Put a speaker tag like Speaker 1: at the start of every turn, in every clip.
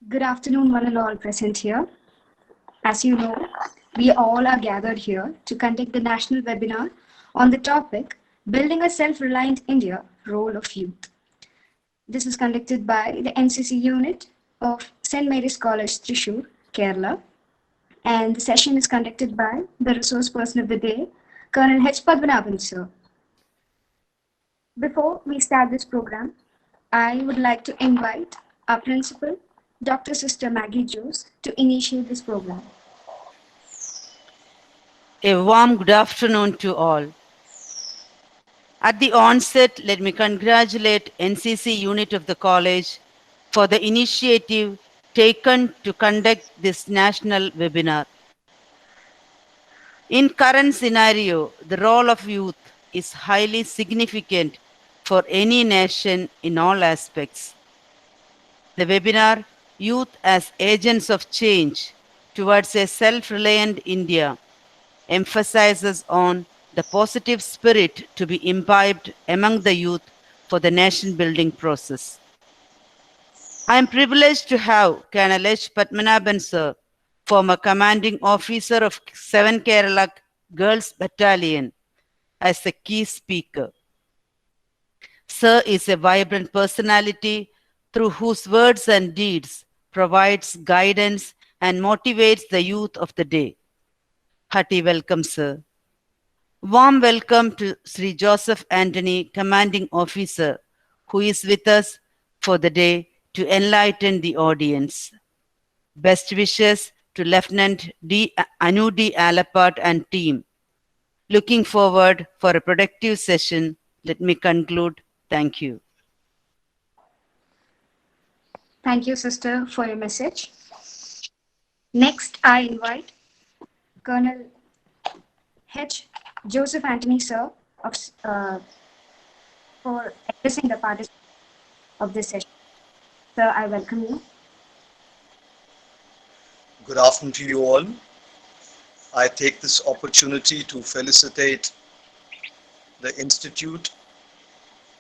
Speaker 1: Good afternoon, one and all present here. As you know, we all are gathered here to conduct the national webinar on the topic Building a Self Reliant India Role of Youth. This is conducted by the NCC unit of St. Mary's College, Thrissur, Kerala. And the session is conducted by the resource person of the day, Colonel H. Padmanabhan, sir. Before we start this program, I would like to invite our principal, Dr. Sister Maggie Jose, to initiate this program.
Speaker 2: A warm good afternoon to all. At the onset, let me congratulate NCC unit of the college for the initiative taken to conduct this national webinar. In current scenario, the role of youth is highly significant for any nation in all aspects. The webinar, Youth as Agents of Change Towards a Self-Reliant India, emphasizes on the positive spirit to be imbibed among the youth for the nation building process. I am privileged to have Colonel H. Padmanabhan sir, former commanding officer of 7 Kerala Girls Battalion, as the key speaker. Sir is a vibrant personality through whose words and deeds provides guidance and motivates the youth of the day. Hearty welcome, sir. Warm welcome to Sri Joseph Anthony, Commanding Officer, who is with us for the day to enlighten the audience. Best wishes to Lieutenant D. Anu D. Alapat and team. Looking forward for a productive session. Let me conclude. Thank you.
Speaker 1: Thank you, sister, for your message. Next, I invite Colonel H. Joseph Anthony, sir, of, for addressing the participants of this session. Sir, I welcome you.
Speaker 3: Good afternoon to you all. I take this opportunity to felicitate the Institute,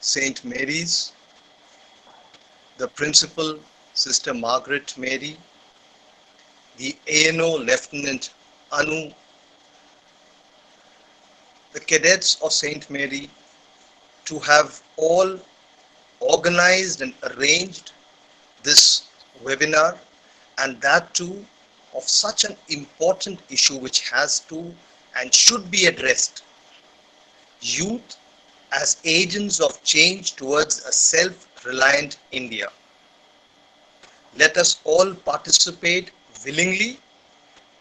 Speaker 3: St. Mary's, the principal, Sister Margaret Mary, the ANO Lieutenant Anu, the cadets of St. Mary, to have all organized and arranged this webinar, and that too of such an important issue which has to and should be addressed. Youth as agents of change towards a self-reliant India. Let us all participate willingly,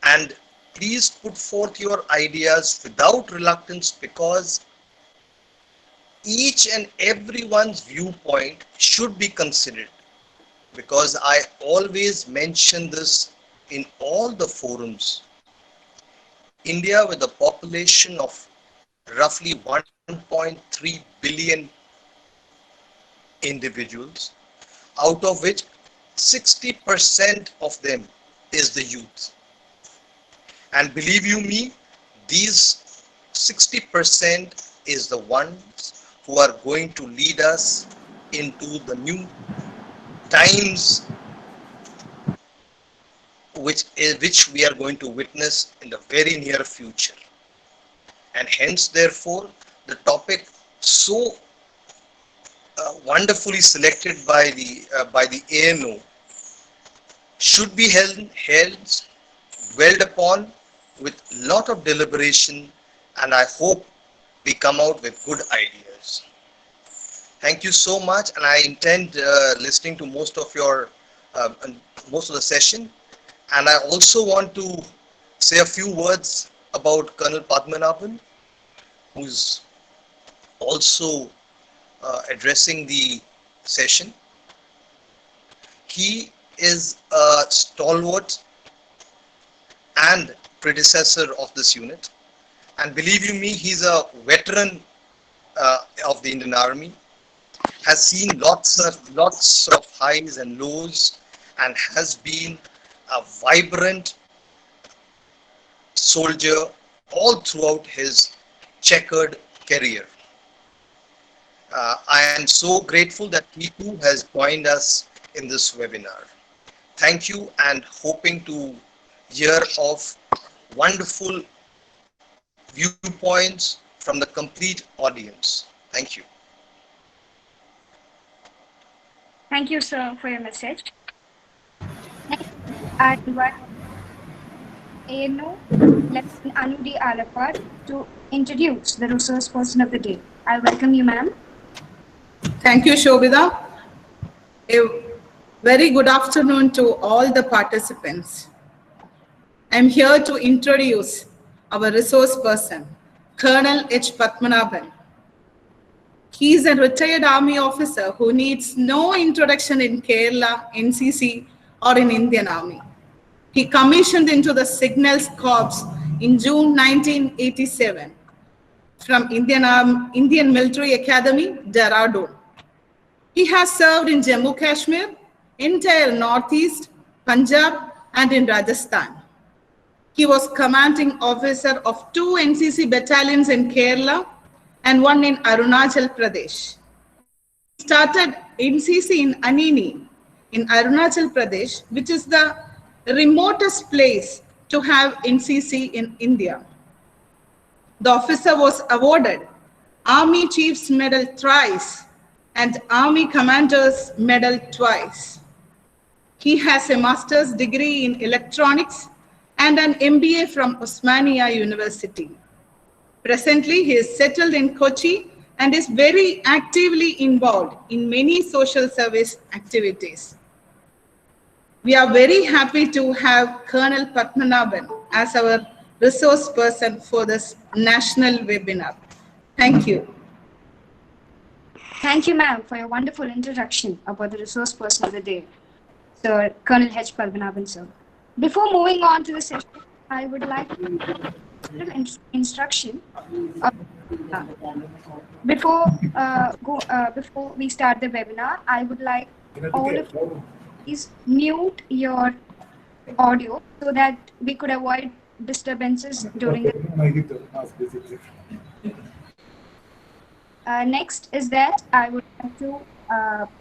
Speaker 3: and please put forth your ideas without reluctance, because each and everyone's viewpoint should be considered. Because I always mention this in all the forums. India, with a population of roughly 1.3 billion individuals, out of which 60% of them is the youth. And believe you me, these 60% is the ones who are going to lead us into the new times which we are going to witness in the very near future. And hence, therefore, the topic so wonderfully selected by the ANO should be held, dwelled upon with lot of deliberation, and I hope we come out with good ideas. Thank you so much, and I intend listening to most of the session, and I also want to say a few words about Colonel Padmanabhan, who's also addressing the session. He is a stalwart and predecessor of this unit, and believe you me, he's a veteran of the Indian Army, has seen lots of highs and lows, and has been a vibrant soldier all throughout his checkered career. I am so grateful that he too has joined us in this webinar. Thank you, and hoping to hear of wonderful viewpoints from the complete audience. Thank you.
Speaker 1: Thank you, sir, for your message. Next, I invite ANO Lieutenant Anudi Alapad to introduce the resource person of the day. I welcome you, ma'am.
Speaker 4: Thank you, Shobhita. A very good afternoon to all the participants. I'm here to introduce our resource person, Colonel H. Padmanabhan. He is a retired army officer who needs no introduction in Kerala, NCC, or in Indian Army. He commissioned into the Signals Corps in June 1987 from Indian Military Academy, Dehradun. He has served in Jammu Kashmir, entire Northeast, Punjab, and in Rajasthan. He was commanding officer of 2 NCC battalions in Kerala and 1 in Arunachal Pradesh. He started NCC in Anini in Arunachal Pradesh, which is the remotest place to have NCC in India. The officer was awarded Army Chiefs Medal thrice and Army Commander's Medal twice. He has a master's degree in electronics and an MBA from Osmania University. Presently, he is settled in Kochi and is very actively involved in many social service activities. We are very happy to have Colonel Padmanabhan as our resource person for this national webinar. Thank you.
Speaker 1: Thank you, ma'am, for your wonderful introduction about the resource person of the day, Sir Colonel H. Padmanabhan, sir. Before moving on to the session, I would like to give a little instruction. Before we start the webinar, I would like all of you please mute your audio so that we could avoid disturbances during the next is that I would like to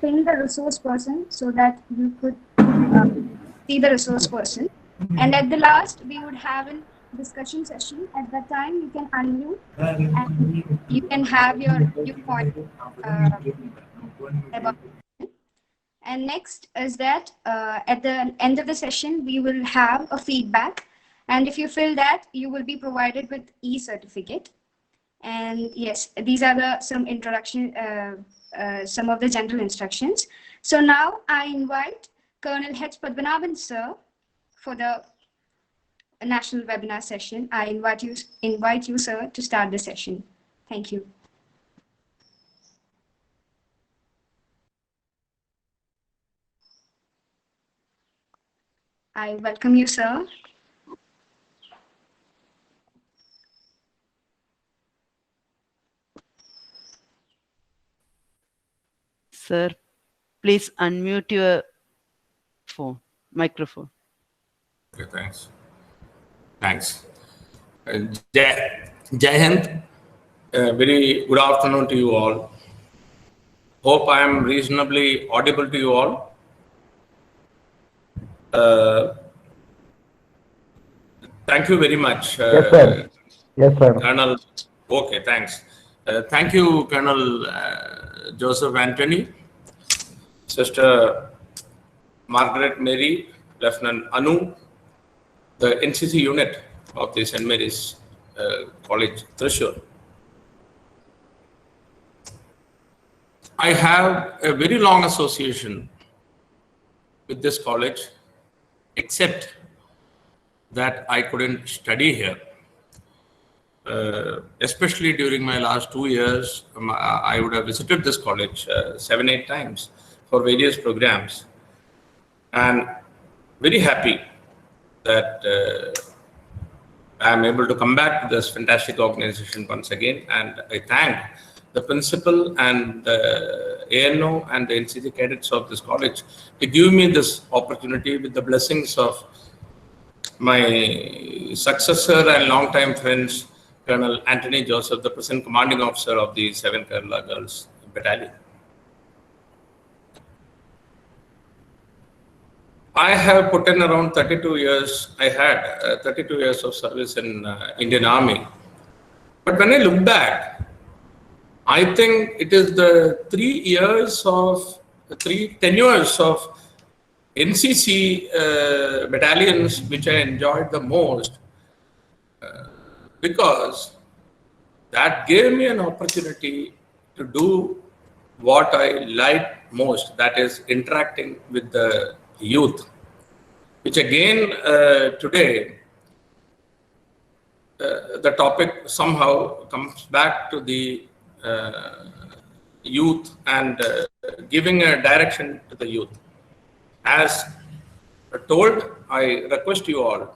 Speaker 1: ping the resource person so that you could see the resource person. And at the last, we would have a discussion session. At that time, you can unmute and you can have your viewpoint about. And next is that at the end of the session, we will have a feedback. And if you fill that, you will be provided with e-certificate. And yes, these are some introduction, some of the general instructions. So now I invite Colonel H. Padmanabhan, sir, for the national webinar session. I invite you, sir, to start the session. Thank you. I welcome you, sir.
Speaker 2: Sir, please unmute your microphone.
Speaker 5: Okay, thanks. Thanks. Jai Hind. Very good afternoon to you all. Hope I am reasonably audible to you all. Thank you very much.
Speaker 6: Yes, sir. Yes, sir.
Speaker 5: Colonel. Okay, thanks. Thank you, Colonel Joseph Anthony, Sister Margaret Mary, Lieutenant Anu, the NCC unit of the St. Mary's College, Thrissur. I have a very long association with this college, except that I couldn't study here. Especially during my last 2 years, I would have visited this college 7-8 times for various programs. And very happy that I am able to come back to this fantastic organization once again. And I thank the principal and the ANO and the NCC cadets of this college to give me this opportunity with the blessings of my successor and longtime friends, Colonel Anthony Joseph, the present commanding officer of the 7th Kerala Girls Battalion. I have put in around 32 years. I had 32 years of service in Indian Army. But when I look back, I think it is the 10 years of NCC battalions which I enjoyed the most, because that gave me an opportunity to do what I like most, that is interacting with the youth, which again today the topic somehow comes back to the youth and giving a direction to the youth. As told, I request you all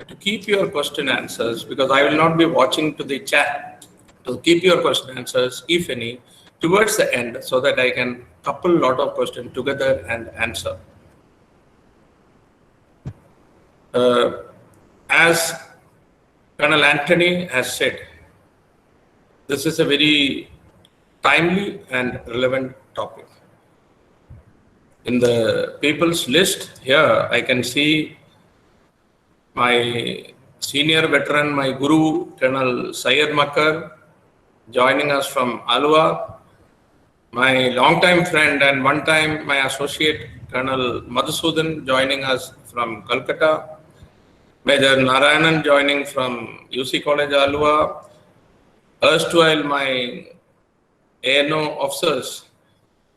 Speaker 5: to keep your question answers, because I will not be watching to the chat, to keep your question answers, if any, towards the end, so that I can couple a lot of questions together and answer. As Colonel Anthony has said, this is a very timely and relevant topic. In the people's list here, I can see my senior veteran, my guru, Colonel Syed Makar, joining us from Alua, my longtime friend and one time my associate, Colonel Madhusudan, joining us from Calcutta, Major Narayanan joining from UC College Alua, erstwhile my ANO officers,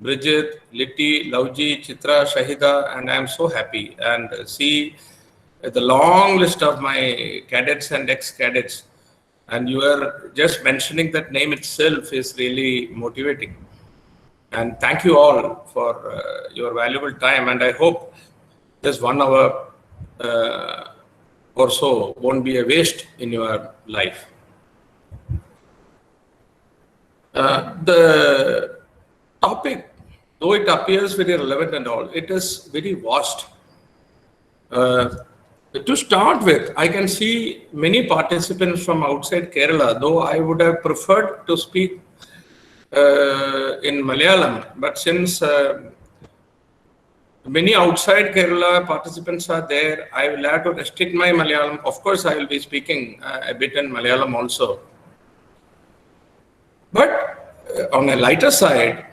Speaker 5: Bridget, Litti, Lauji, Chitra, Shahida, and I am so happy and see the long list of my cadets and ex-cadets, and you are just mentioning that name itself is really motivating. And thank you all for your valuable time, and I hope this 1 hour or so won't be a waste in your life. The topic, though it appears very relevant and all, it is very vast. To start with, I can see many participants from outside Kerala, though I would have preferred to speak in Malayalam, but since many outside Kerala participants are there, I will have to restrict my Malayalam. Of course, I will be speaking a bit in Malayalam also. But on a lighter side,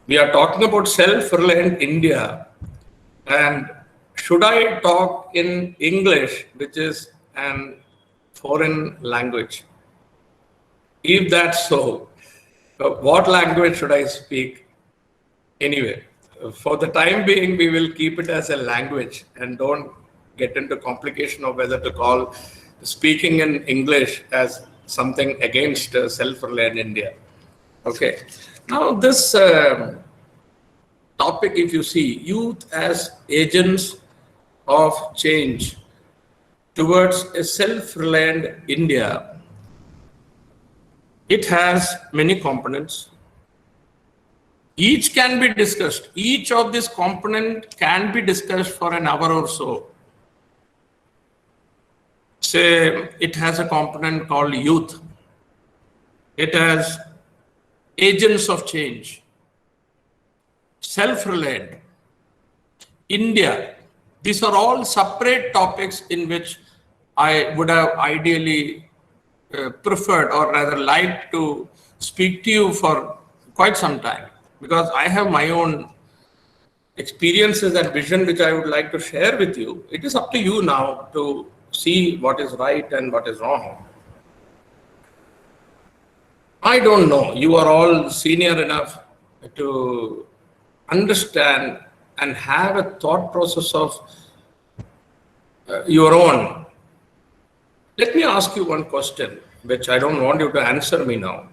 Speaker 5: we are talking about self-reliant India, and should I talk in English, which is an foreign language? If that's so, what language should I speak? Anyway, for the time being, we will keep it as a language and don't get into complication of whether to call speaking in English as something against self-reliant India. Okay. Now this topic, if you see, youth as agents of change towards a self-reliant India, it has many components. Each can be discussed. Each of these components can be discussed for an hour or so. Say, it has a component called youth. It has agents of change, self-reliant, India. These are all separate topics in which I would have ideally preferred, or rather liked to speak to you for quite some time, because I have my own experiences and vision which I would like to share with you. It is up to you now to see what is right and what is wrong. I don't know. You are all senior enough to understand and have a thought process of your own. Let me ask you one question, which I don't want you to answer me now.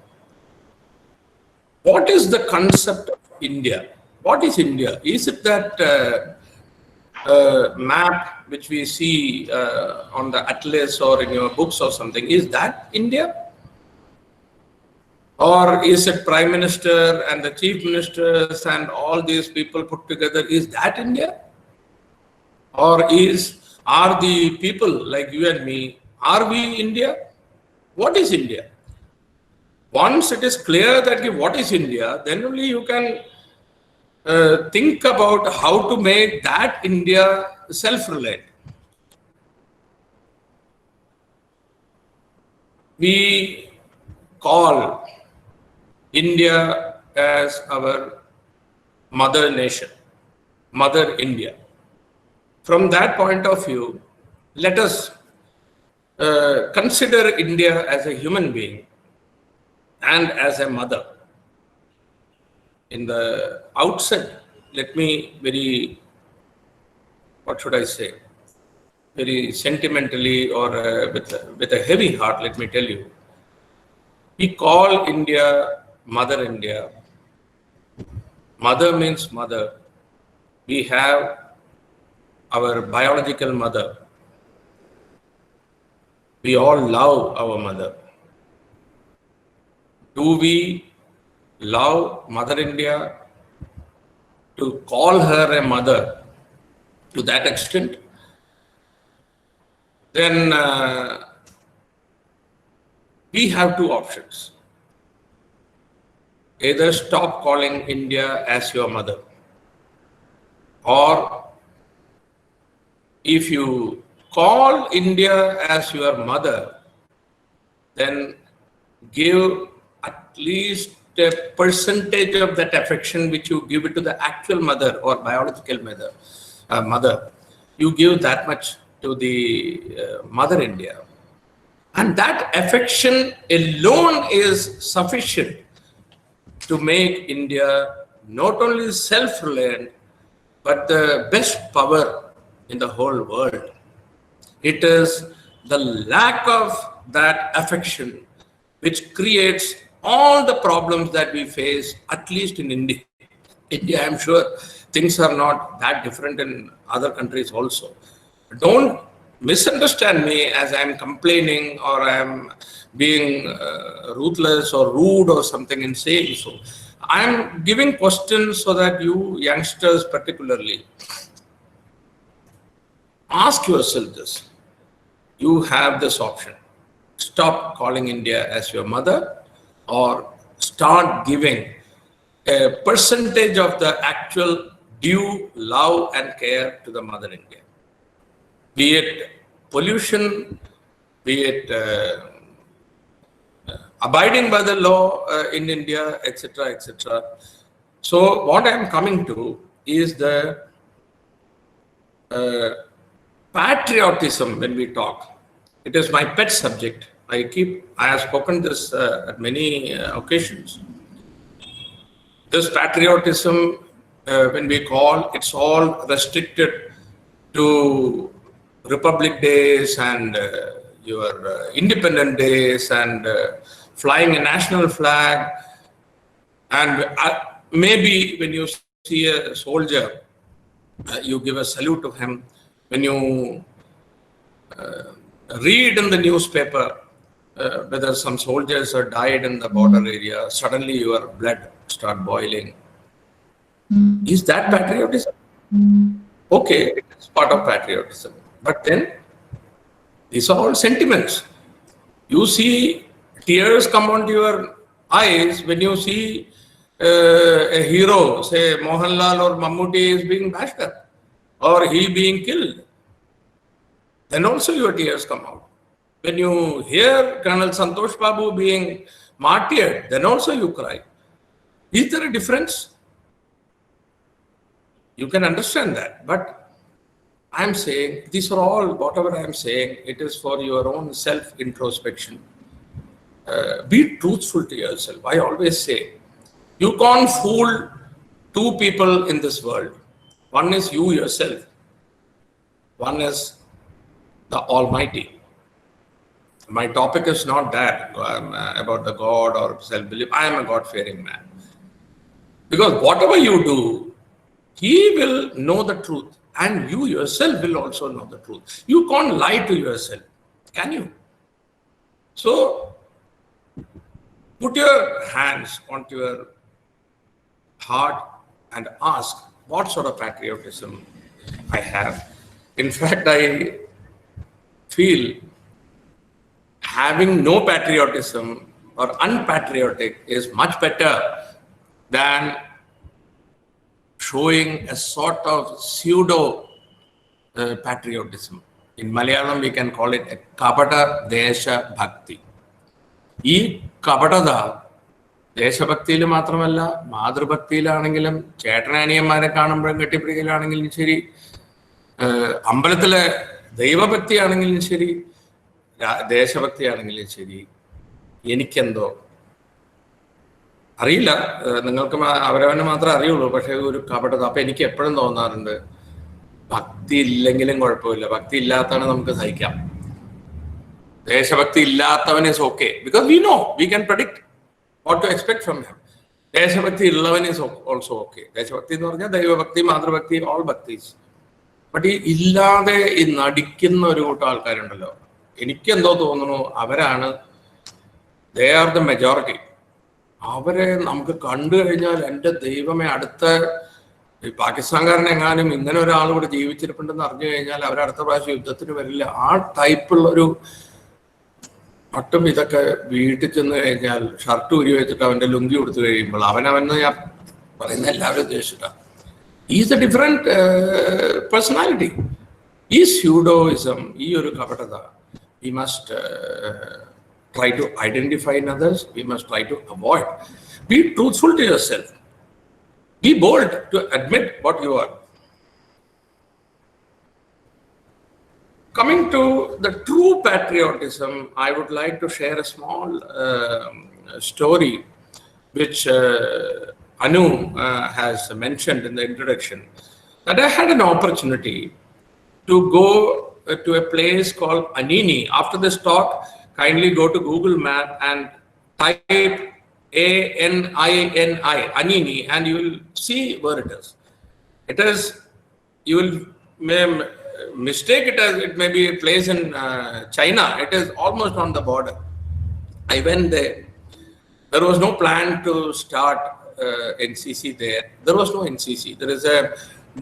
Speaker 5: What is the concept of India? What is India? Is it that map which we see on the atlas or in your books or something? Is that India? Or is it Prime Minister and the Chief Ministers and all these people put together? Is that India? Or are the people like you and me, are we India? What is India? Once it is clear that what is India, then only you can think about how to make that India self-reliant. We call India as our mother nation, Mother India. From that point of view, let us consider India as a human being and as a mother. In the outset, let me very sentimentally or with a heavy heart, let me tell you, we call India Mother India. Mother means mother. We have our biological mother. We all love our mother. Do we love Mother India to call her a mother to that extent? Then we have two options. Either stop calling India as your mother, or if you call India as your mother, then give at least a percentage of that affection which you give it to the actual mother or biological mother. You give that much to the Mother India. And that affection alone is sufficient to make India not only self-reliant, but the best power in the whole world. It is the lack of that affection which creates all the problems that we face, at least in India. India, I'm sure things are not that different in other countries also. Don't misunderstand me as I'm complaining or I'm being ruthless or rude or something in saying so. I'm giving questions so that you youngsters particularly ask yourself this. You have this option. Stop calling India as your mother, or start giving a percentage of the actual due love and care to the Mother India. Be it pollution, be it abiding by the law in India, etc., etc. So what I'm coming to is the patriotism when we talk. It is my pet subject. I have spoken this at many occasions. This patriotism, when we call, it's all restricted to Republic Days and your Independent Days and flying a national flag. And maybe when you see a soldier, you give a salute to him. When you read in the newspaper whether some soldiers have died in the border area, suddenly your blood start boiling. Is that patriotism? Okay, it is part of patriotism. But then, these are all sentiments. You see tears come onto your eyes when you see a hero, say Mohanlal or Mammootty is being bashed up, or he being killed. Then also your tears come out. When you hear Colonel Santosh Babu being martyred, then also you cry. Is there a difference? You can understand that. But I'm saying, these are all, whatever I'm saying, it is for your own self-introspection. Be truthful to yourself. I always say, you can't fool two people in this world. One is you yourself. One is the Almighty. My topic is not that about the God or self-belief. I am a God-fearing man. Because whatever you do, He will know the truth. And you yourself will also know the truth. You can't lie to yourself, can you? So, put your hands onto your heart and ask what sort of patriotism I have. In fact, I feel having no patriotism or unpatriotic is much better than showing a sort of pseudo patriotism. In Malayalam, we can call it a Kapata Desha Bhakti. ഈ കപടത ദേശഭക്തിയിൽ മാത്രമല്ല, മാതൃഭക്തിയിലാണെങ്കിലും, ചേട്ടനാനിയന്മാരെ കാണുമ്പോഴും കെട്ടിപ്പിടിക്കലാണെങ്കിലും ശരി, അമ്പലത്തിലെ ദൈവഭക്തിയാണെങ്കിലും ശരി, ദേശഭക്തിയാണെങ്കിലും ശരി, എനിക്കെന്തോ അറിയില്ല, നിങ്ങൾക്ക് അവരവനെ മാത്രമേ അറിയുള്ളൂ, പക്ഷെ ഒരു കപടത. അപ്പൊ എനിക്ക് എപ്പോഴും തോന്നാറുണ്ട്, ഭക്തി ഇല്ലെങ്കിലും കുഴപ്പമില്ല, ഭക്തി ഇല്ലാത്തവനെ നമുക്ക് സഹിക്കാം. ദേശഭക്തി ഇല്ലാത്തവൻ is okay because we know, we can predict what to expect from him. ദേശഭക്തി ഉള്ളവൻ is also okay. ദേശഭക്തി എന്ന് പറഞ്ഞാൽ ദൈവഭക്തി, മാതൃഭക്തി, all bhaktis. ബട്ട് ഈ ഇല്ലാതെ ഈ നടിക്കുന്ന ഒരു കൂട്ടം ആൾക്കാരുണ്ടല്ലോ, എനിക്കെന്തോ തോന്നുന്നു അവരാണ്, they are the majority. അവരെ നമുക്ക് കണ്ടു കഴിഞ്ഞാൽ എൻ്റെ ദൈവമേ, അടുത്ത പാകിസ്ഥാൻകാരനെങ്ങാനും ഇങ്ങനെ ഒരാൾ ഇവിടെ ജീവിച്ചിരിപ്പുണ്ടെന്ന് അറിഞ്ഞു കഴിഞ്ഞാൽ അവരടുത്ത പ്രാവശ്യം യുദ്ധത്തിന് വരില്ല. ആ ടൈപ്പുള്ളൊരു ഒട്ടും ഇതൊക്കെ വീട്ടിൽ ചെന്ന് കഴിഞ്ഞാൽ ഷർട്ട് ഉരി വെച്ചിട്ട് അവൻ്റെ ലുങ്കി കൊടുത്തു കഴിയുമ്പോൾ അവനവന്ന് ഞാൻ പറയുന്ന എല്ലാവരും ഉദ്ദേശിച്ചിട്ടാണ്. Is a different personality. ഈ സ്യൂഡോയിസം, ഈ ഒരു കപടത, we must try to identify in others, we must try to avoid. Be truthful to yourself. Be bold to admit what you are. Coming to the true patriotism, I would like to share a small story which Anu has mentioned in the introduction. That I had an opportunity to go to a place called Anini. After this talk, kindly go to Google Map and type ANINI, Anini, and you will see where it is. It is, you will mistake it as it may be a place in China. It is almost on the border. I went there. There was no plan to start NCC there. There was no NCC. There is a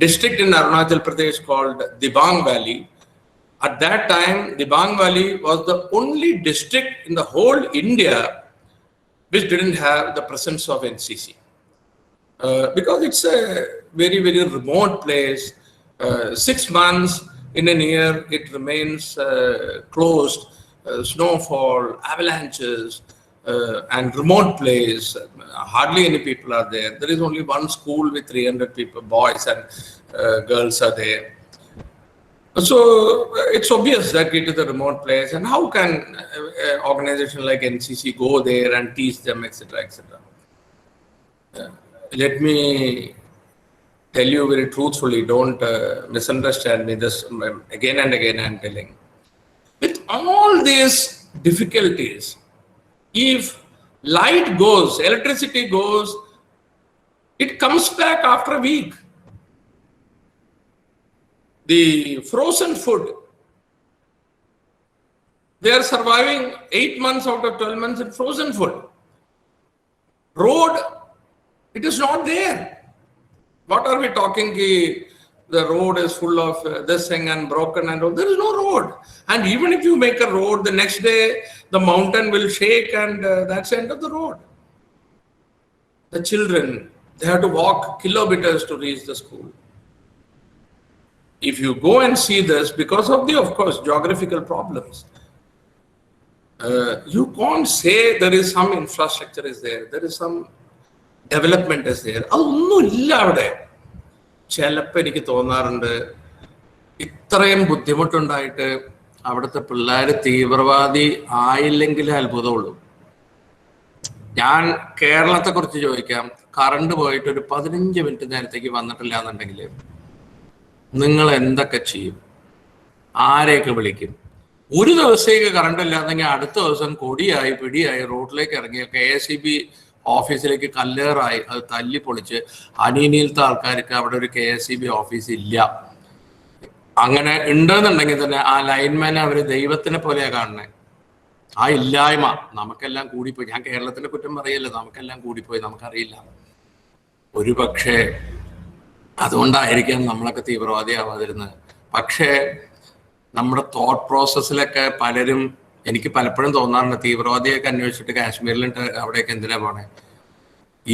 Speaker 5: district in Arunachal Pradesh called Dibang Valley. At that time, Dibang Valley was the only district in the whole India which didn't have the presence of NCC. Because it's a very, very remote place. 6 months in a year, it remains closed. Snowfall, avalanches, and remote place. Hardly any people are there. There is only one school with 300 people, boys and girls are there. So it's obvious that it is a remote place, and how can an organization like NCC go there and teach them, etc., etc.? Let me tell you very truthfully, don't misunderstand me. This again and again I'm telling. With all these difficulties, if light goes, electricity goes, it comes back after a week. The frozen food, they are surviving 8 months out of 12 months in frozen food. Road, it is not there. What are we talking? The road is full of this thing and broken and all. There is no road. And even if you make a road, the next day the mountain will shake and that's the end of the road. The children, they have to walk kilometers to reach the school. If you go and see this, because of the, of course, geographical problems, you can't say there is some infrastructure is there, there is some development is there. അതൊന്നും ഇല്ല അവിടെ. ചിലപ്പോൾ എനിക്ക് തോന്നാറുണ്ട്, ഇത്രയും ബുദ്ധിമുട്ടുണ്ടായിട്ട് അവിടുത്തെ പിള്ളേർ തീവ്രവാദി ആയില്ലെങ്കിലേ അത്ഭുതമുള്ളൂ. ഞാൻ കേരളത്തെ കുറിച്ച് ചോദിക്കാം. കറണ്ട് പോയിട്ട് ഒരു 15 മിനിറ്റ് നേരത്തേക്ക് വന്നിട്ടില്ല എന്നുണ്ടെങ്കിൽ നിങ്ങൾ എന്തൊക്കെ ചെയ്യും? ആരെയൊക്കെ വിളിക്കും? ഒരു ദിവസത്തേക്ക് കറണ്ട് ഇല്ലാന്നെങ്കിൽ അടുത്ത ദിവസം കൊടിയായി പിടിയായി റോഡിലേക്ക് ഇറങ്ങിയ KSEB ഓഫീസിലേക്ക് കല്ലേറായി അത് തല്ലി പൊളിച്ച് അനീനിയിലത്തെ ആൾക്കാർക്ക് അവിടെ ഒരു KSEB ഓഫീസ് ഇല്ല. അങ്ങനെ ഉണ്ടെന്നുണ്ടെങ്കിൽ തന്നെ ആ ലൈൻമാനെ അവർ ദൈവത്തിനെ പോലെയാണ് കാണുന്നത്. ആ ഇല്ലായ്മ നമുക്കെല്ലാം കൂടിപ്പോയി. ഞാൻ കേരളത്തിലെ കുറ്റം പറയല്ല, നമുക്കെല്ലാം കൂടിപ്പോയി, നമുക്കറിയില്ല. ഒരു പക്ഷേ അതുകൊണ്ടായിരിക്കാം നമ്മളൊക്കെ തീവ്രവാദിയാവാതിരുന്നത്. പക്ഷേ നമ്മുടെ തോട്ട് പ്രോസസ്സിലൊക്കെ പലരും, എനിക്ക് പലപ്പോഴും തോന്നാറുണ്ട്, തീവ്രവാദിയൊക്കെ അന്വേഷിച്ചിട്ട് കാശ്മീരിലിട്ട് അവിടെയൊക്കെ എന്തിനാ പോണേ?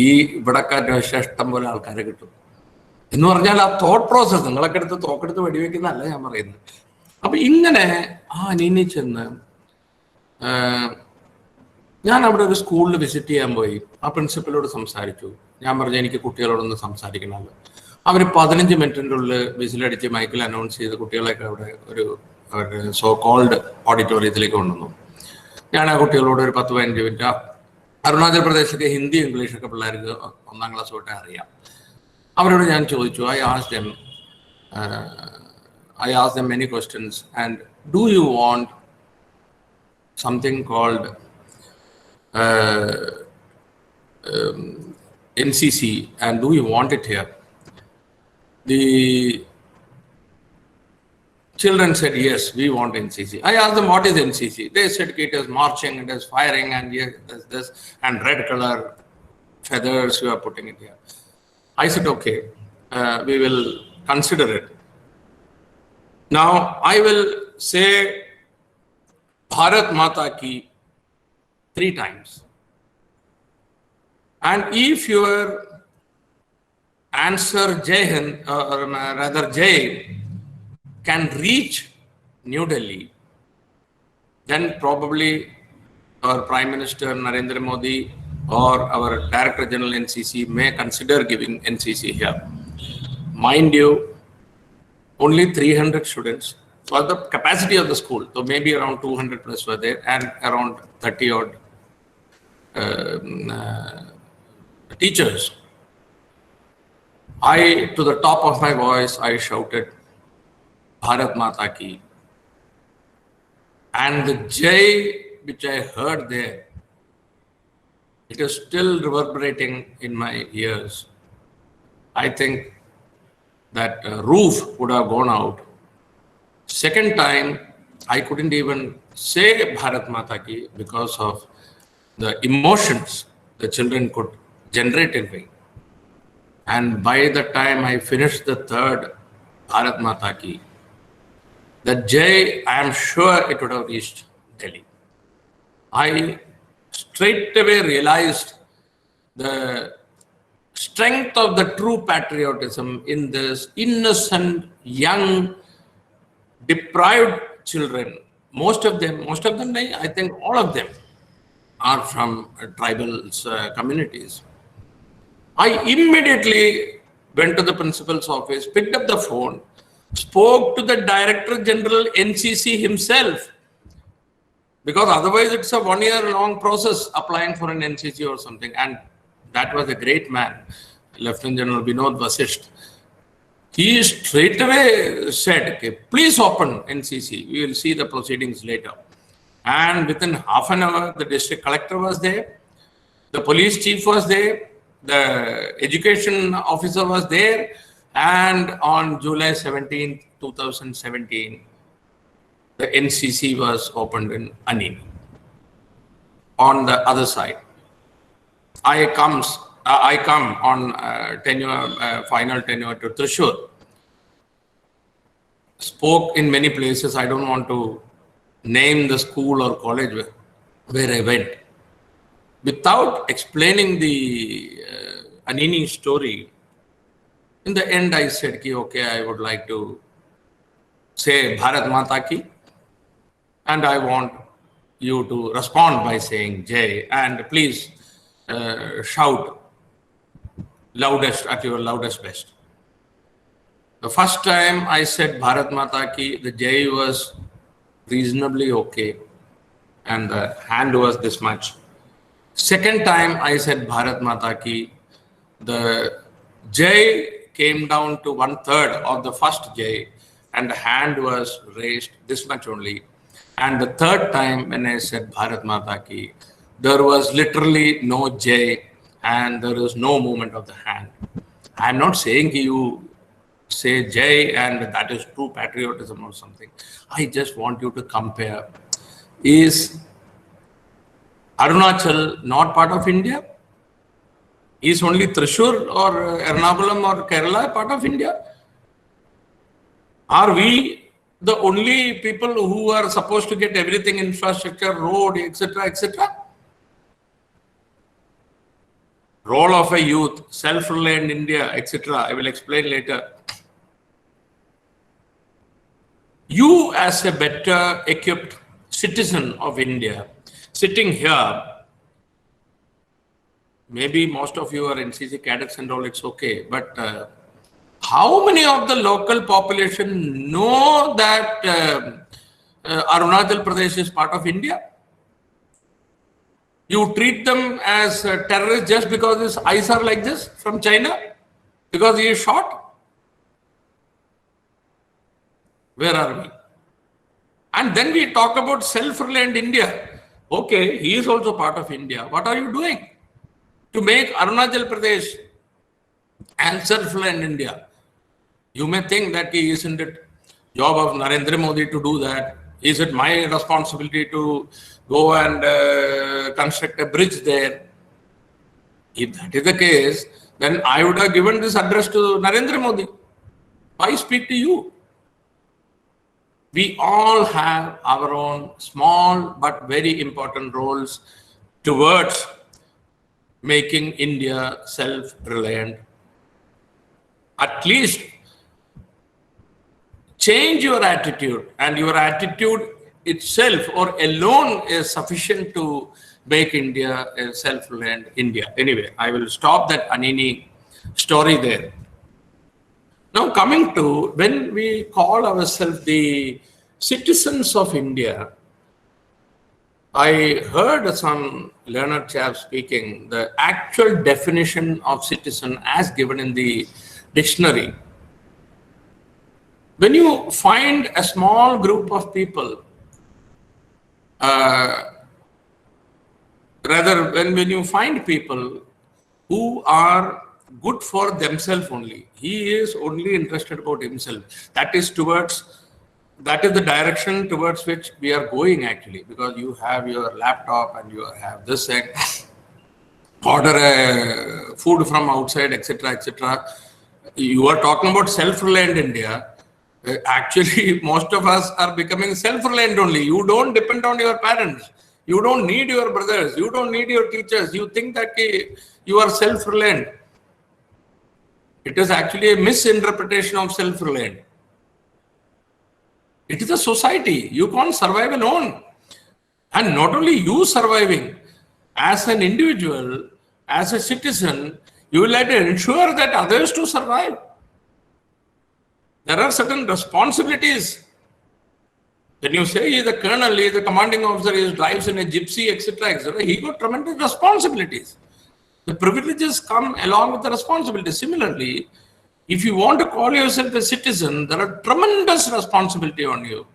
Speaker 5: ഇവിടൊക്കെ അന്വേഷിച്ച ഇഷ്ടം പോലെ ആൾക്കാരെ കിട്ടും. എന്ന് പറഞ്ഞാൽ ആ തോട്ട് പ്രോസസ് നിങ്ങളൊക്കെ എടുത്ത് തോക്കെടുത്ത് വെടിവെക്കുന്നതല്ല ഞാൻ പറയുന്നത്. അപ്പൊ ഇങ്ങനെ ആ അനീനി ചെന്ന് ഞാൻ അവിടെ ഒരു സ്കൂളിൽ വിസിറ്റ് ചെയ്യാൻ പോയി. ആ പ്രിൻസിപ്പലോട് സംസാരിച്ചു. ഞാൻ പറഞ്ഞു എനിക്ക് കുട്ടികളോടൊന്ന് സംസാരിക്കണമല്ലോ. അവർ 15 മിനിറ്റിൻ്റെ ഉള്ളിൽ വിസിലടിച്ച് മൈക്കിൽ അനൗൺസ് ചെയ്ത് കുട്ടികളെയൊക്കെ അവിടെ ഒരു സോ കോൾഡ് ഓഡിറ്റോറിയത്തിലേക്ക് കൊണ്ടുവന്നു. ഞാൻ ആ കുട്ടികളോട് ഒരു 10-15 മിനിറ്റ്, അരുണാചൽ പ്രദേശൊക്കെ ഹിന്ദി ഇംഗ്ലീഷൊക്കെ പിള്ളേർക്ക് 1ാം ക്ലാസ് തൊട്ടേ അറിയാം. അവരോട് ഞാൻ ചോദിച്ചു, I asked them many questions, and do you want something called NCC, and do you want it here? The children said, yes, we want NCC. I asked them, what is NCC? They said it is marching, it is firing, and yes, this, and red color feathers, you are putting it here. I said, okay, we will consider it. Now, I will say Bharat Mata Ki 3 times. And if your answer Jai Hind, or rather Jai, can reach New Delhi, then probably our Prime Minister Narendra Modi or our Director General NCC may consider giving NCC here. Mind you, only 300 students was the capacity of the school. So maybe around 200 plus were there, and around 30 odd teachers. To the top of my voice, I shouted, Bharat Mata Ki. And the Jai which I heard there, it is still reverberating in my ears. I think that roof would have gone out. Second time, I couldn't even say Bharat Mata Ki because of the emotions the children could generate in me. And by the time I finished the third Bharat Mata Ki, the Jai, I am sure it would have reached Delhi. I straight away realized the strength of the true patriotism in this innocent, young, deprived children. Most of them, I think all of them are from tribal communities. I immediately went to the principal's office, picked up the phone, spoke to the Director General NCC himself, because otherwise it's a 1-year-long process applying for an NCC or something. And that was a great man, Lieutenant General Vinod Vasisht. He straight away said, okay, please open NCC. We will see the proceedings later. And within half an hour, the district collector was there, the police chief was there, the education officer was there, and on July 17th, 2017, the NCC was opened in Anini. On the other side, I come on final tenure to Thrissur. Spoke in many places. I don't want to name the school or college where I went. Without explaining the Anini story, in the end I said, okay, I would like to say Bharat Mata Ki, and I want you to respond by saying Jai, and please shout loudest at your loudest best. The first time I said Bharat Mata Ki, the Jai was reasonably okay, and the hand was this much. Second time I said Bharat Mata Ki, the Jai came down to 1/3 of the first Jai, and the hand was raised this much only. And the third time when I said Bharat Mata Ki, there was literally no Jai, and there was no movement of the hand. I'm not saying you say Jai and that is true patriotism or something. I just want you to compare. Is Arunachal not part of India? Is only Thrissur or Ernakulam or Kerala part of India? Are we the only people who are supposed to get everything, infrastructure, road, etc., etc.? role of a youth, self-reliant India, etc. I will explain later. You as a better equipped citizen of India, sitting here, maybe most of you are NCC cadets and all, it's okay, but how many of the local population know that Arunachal Pradesh is part of India? You treat them as terrorists just because his eyes are like this from China, because he is short. Where are we? And then we talk about self-reliant India. Okay, he is also part of India. What are you doing to make Arunachal Pradesh and self-reliant India? You may think that isn't it job of Narendra Modi to do that? Is it my responsibility to go and construct a bridge there? If that is the case, then I would have given this address to Narendra Modi. Why speak to you? We all have our own small but very important roles towards making India self-reliant. At least change your attitude, and your attitude itself or alone is sufficient to make India a self-reliant India. Anyway, I will stop that Anini story there. Now coming to when we call ourselves the citizens of India, I heard some learned chap speaking the actual definition of citizen as given in the dictionary. When you find a small group of people, when you find people who are good for themselves only, he is only interested about himself. That is the direction towards which we are going actually, because you have your laptop and you have this thing, order food from outside, etc., etc. You are talking about self-reliant India. Actually, most of us are becoming self-reliant only. You don't depend on your parents. You don't need your brothers. You don't need your teachers. You think that you are self-reliant. It is actually a misinterpretation of self-reliant. It is a society. You can't survive alone. And not only you surviving, as an individual, as a citizen, you will have to ensure that others to survive. There are certain responsibilities. When you say he is the colonel, he is the commanding officer, he drives in a gypsy, etc., etc., he got tremendous responsibilities. The privileges come along with the responsibilities. Similarly, if you want to call yourself a citizen, there are tremendous responsibility on you.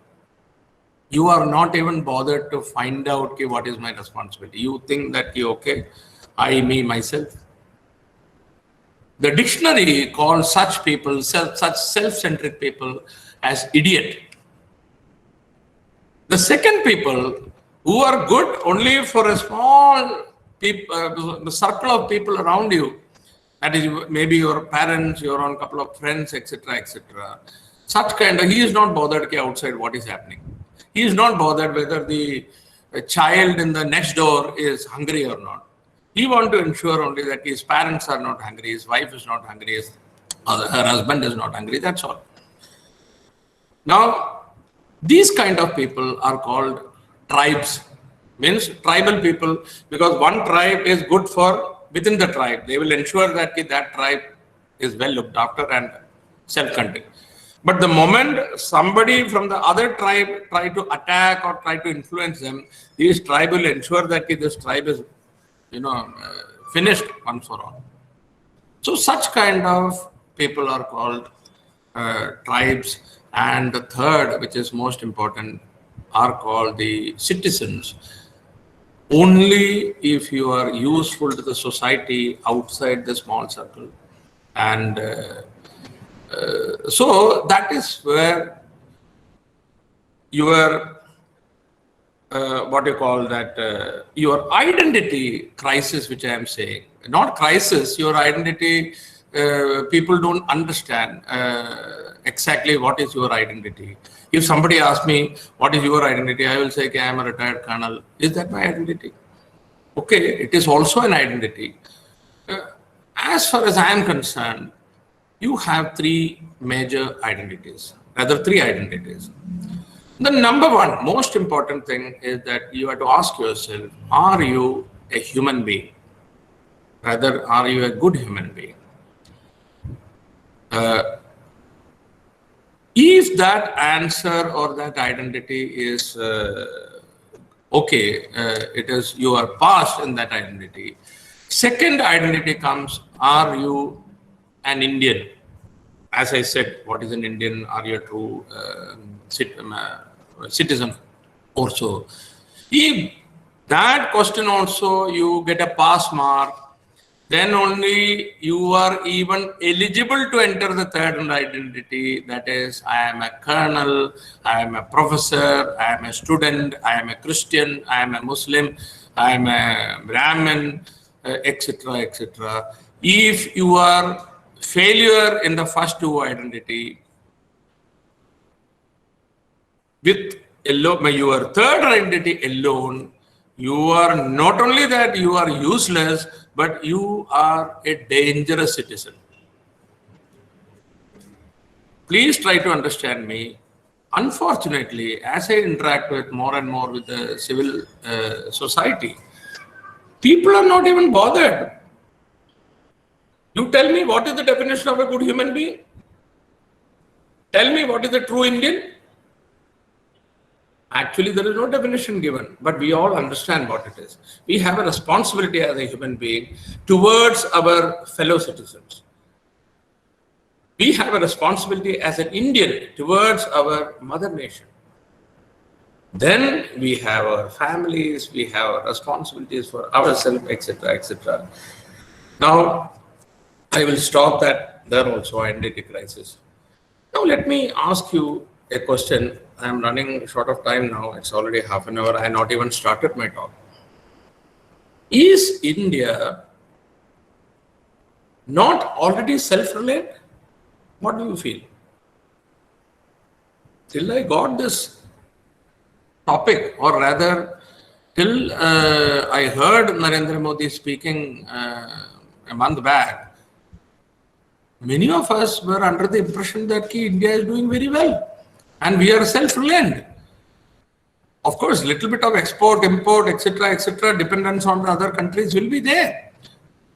Speaker 5: You are not even bothered to find out okay, what is my responsibility. You think that okay, I, me, myself. The dictionary calls such people, such self-centric people as idiot. The second people who are good only for a small circle of people around you, that is maybe your parents, your own couple of friends, etc., etc. Such kind of, he is not bothered outside what is happening. He is not bothered whether the child in the next door is hungry or not. He wants to ensure only that his parents are not hungry, his wife is not hungry, her husband is not hungry, that's all. Now, these kind of people are called tribes, means tribal people, because one tribe is good for within the tribe. They will ensure that that tribe is well looked after and self-contained. But the moment somebody from the other tribe try to attack or try to influence them, these tribe will ensure that this tribe is finished once for all. So such kind of people are called tribes. And the third, which is most important, are called the citizens. Only if you are useful to the society outside the small circle. And so that is where your your identity crisis, which I am saying, not crisis, your identity, people don't understand exactly what is your identity. If somebody asks me, what is your identity? I will say, okay, I am a retired colonel. Is that my identity? Okay, it is also an identity. As far as I am concerned, you have three major identities, rather three identities. The number one most important thing is that you have to ask yourself, are you a human being? Rather, are you a good human being? If that answer or that identity is okay, it is you are passed in that identity. Second identity comes, are you an Indian? As I said, what is an Indian? Are you a true citizen also? If that question also you get a pass mark, then only you are even eligible to enter the third identity. That is, I am a colonel, I am a professor, I am a student, I am a Christian, I am a Muslim, I am a Brahmin, etc., etc. If you are failure in the first two identity, with your third identity alone, you are not only that you are useless, but you are a dangerous citizen. Please try to understand me. Unfortunately, as I interact with more and more with the civil society, people are not even bothered. You tell me what is the definition of a good human being? Tell me what is a true Indian? Actually, there is no definition given, but we all understand what it is. We have a responsibility as a human being towards our fellow citizens. We have a responsibility as an Indian towards our mother nation. Then we have our families, we have our responsibilities for ourselves, etc., etc. Now, I will stop that there also, identity crisis. Now, let me ask you a question. I am running short of time now. It's already half an hour. I not even started my talk. Is India not already self-reliant? What do you feel? Till I got this topic, or rather, till I heard Narendra Modi speaking a month back, many of us were under the impression that India is doing very well and we are self-reliant. Of course, little bit of export, import, etc., dependence on the other countries will be there.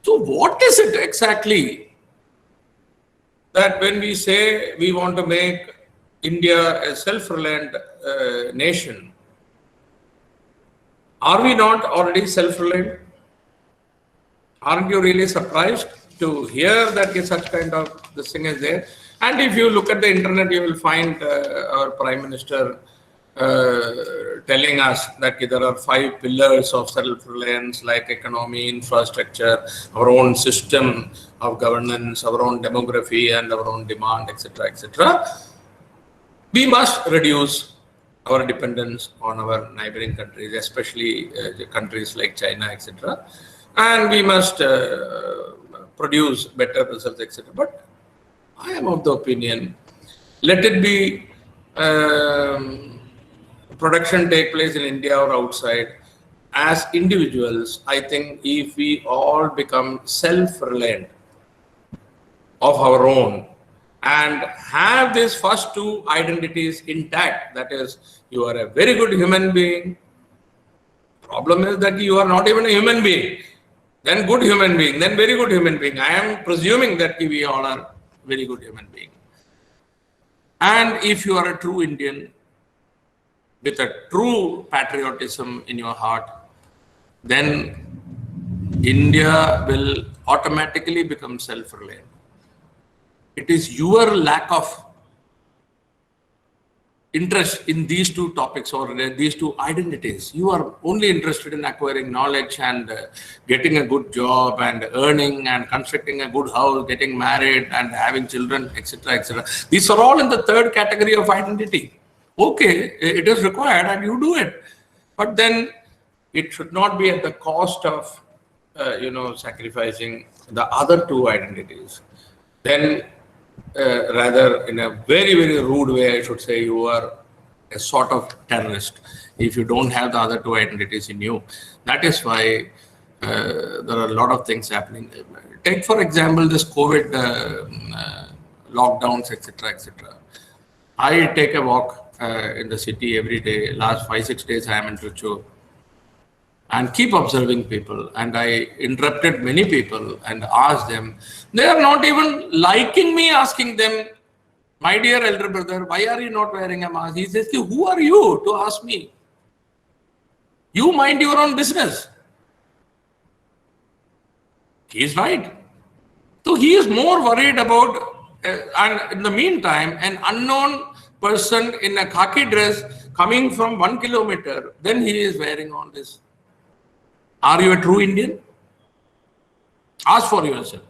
Speaker 5: So what is it exactly that when we say we want to make India a self-reliant nation, are we not already self-reliant? Aren't you really surprised to hear that such kind of this thing is there? And if you look at the internet, you will find our Prime Minister telling us that there are 5 pillars of self-reliance, like economy, infrastructure, our own system of governance, our own demography, and our own demand, etc., etc. We must reduce our dependence on our neighboring countries, especially countries like China, etc. And we must produce better results, etc. But I am of the opinion, let it be production take place in India or outside. As individuals, I think if we all become self-reliant of our own and have these first two identities intact, that is, you are a very good human being. Problem is that you are not even a human being, then good human being, then very good human being. I am presuming that we all are very good human being. And if you are a true Indian with a true patriotism in your heart, then India will automatically become self-reliant. It is your lack of interest in these two topics or these two identities. You are only interested in acquiring knowledge and getting a good job and earning and constructing a good house, getting married and having children, etc., etc. These are all in the third category of identity. Okay, it is required and you do it. But then it should not be at the cost of, sacrificing the other two identities. Then rather in a very, very rude way, I should say, you are a sort of terrorist if you don't have the other two identities in you. That is why there are a lot of things happening. Take, for example, this COVID lockdowns, etc., etc. I take a walk in the city every day. Last 5-6 days, I am in Trichy and keep observing people. And I interrupted many people and asked them. They are not even liking me asking them, my dear elder brother, why are you not wearing a mask? He says, who are you to ask me? You mind your own business. He is right. So he is more worried about, and in the meantime, an unknown person in a khaki dress coming from 1 kilometer, then he is wearing all this. Are you a true Indian? Ask for yourself.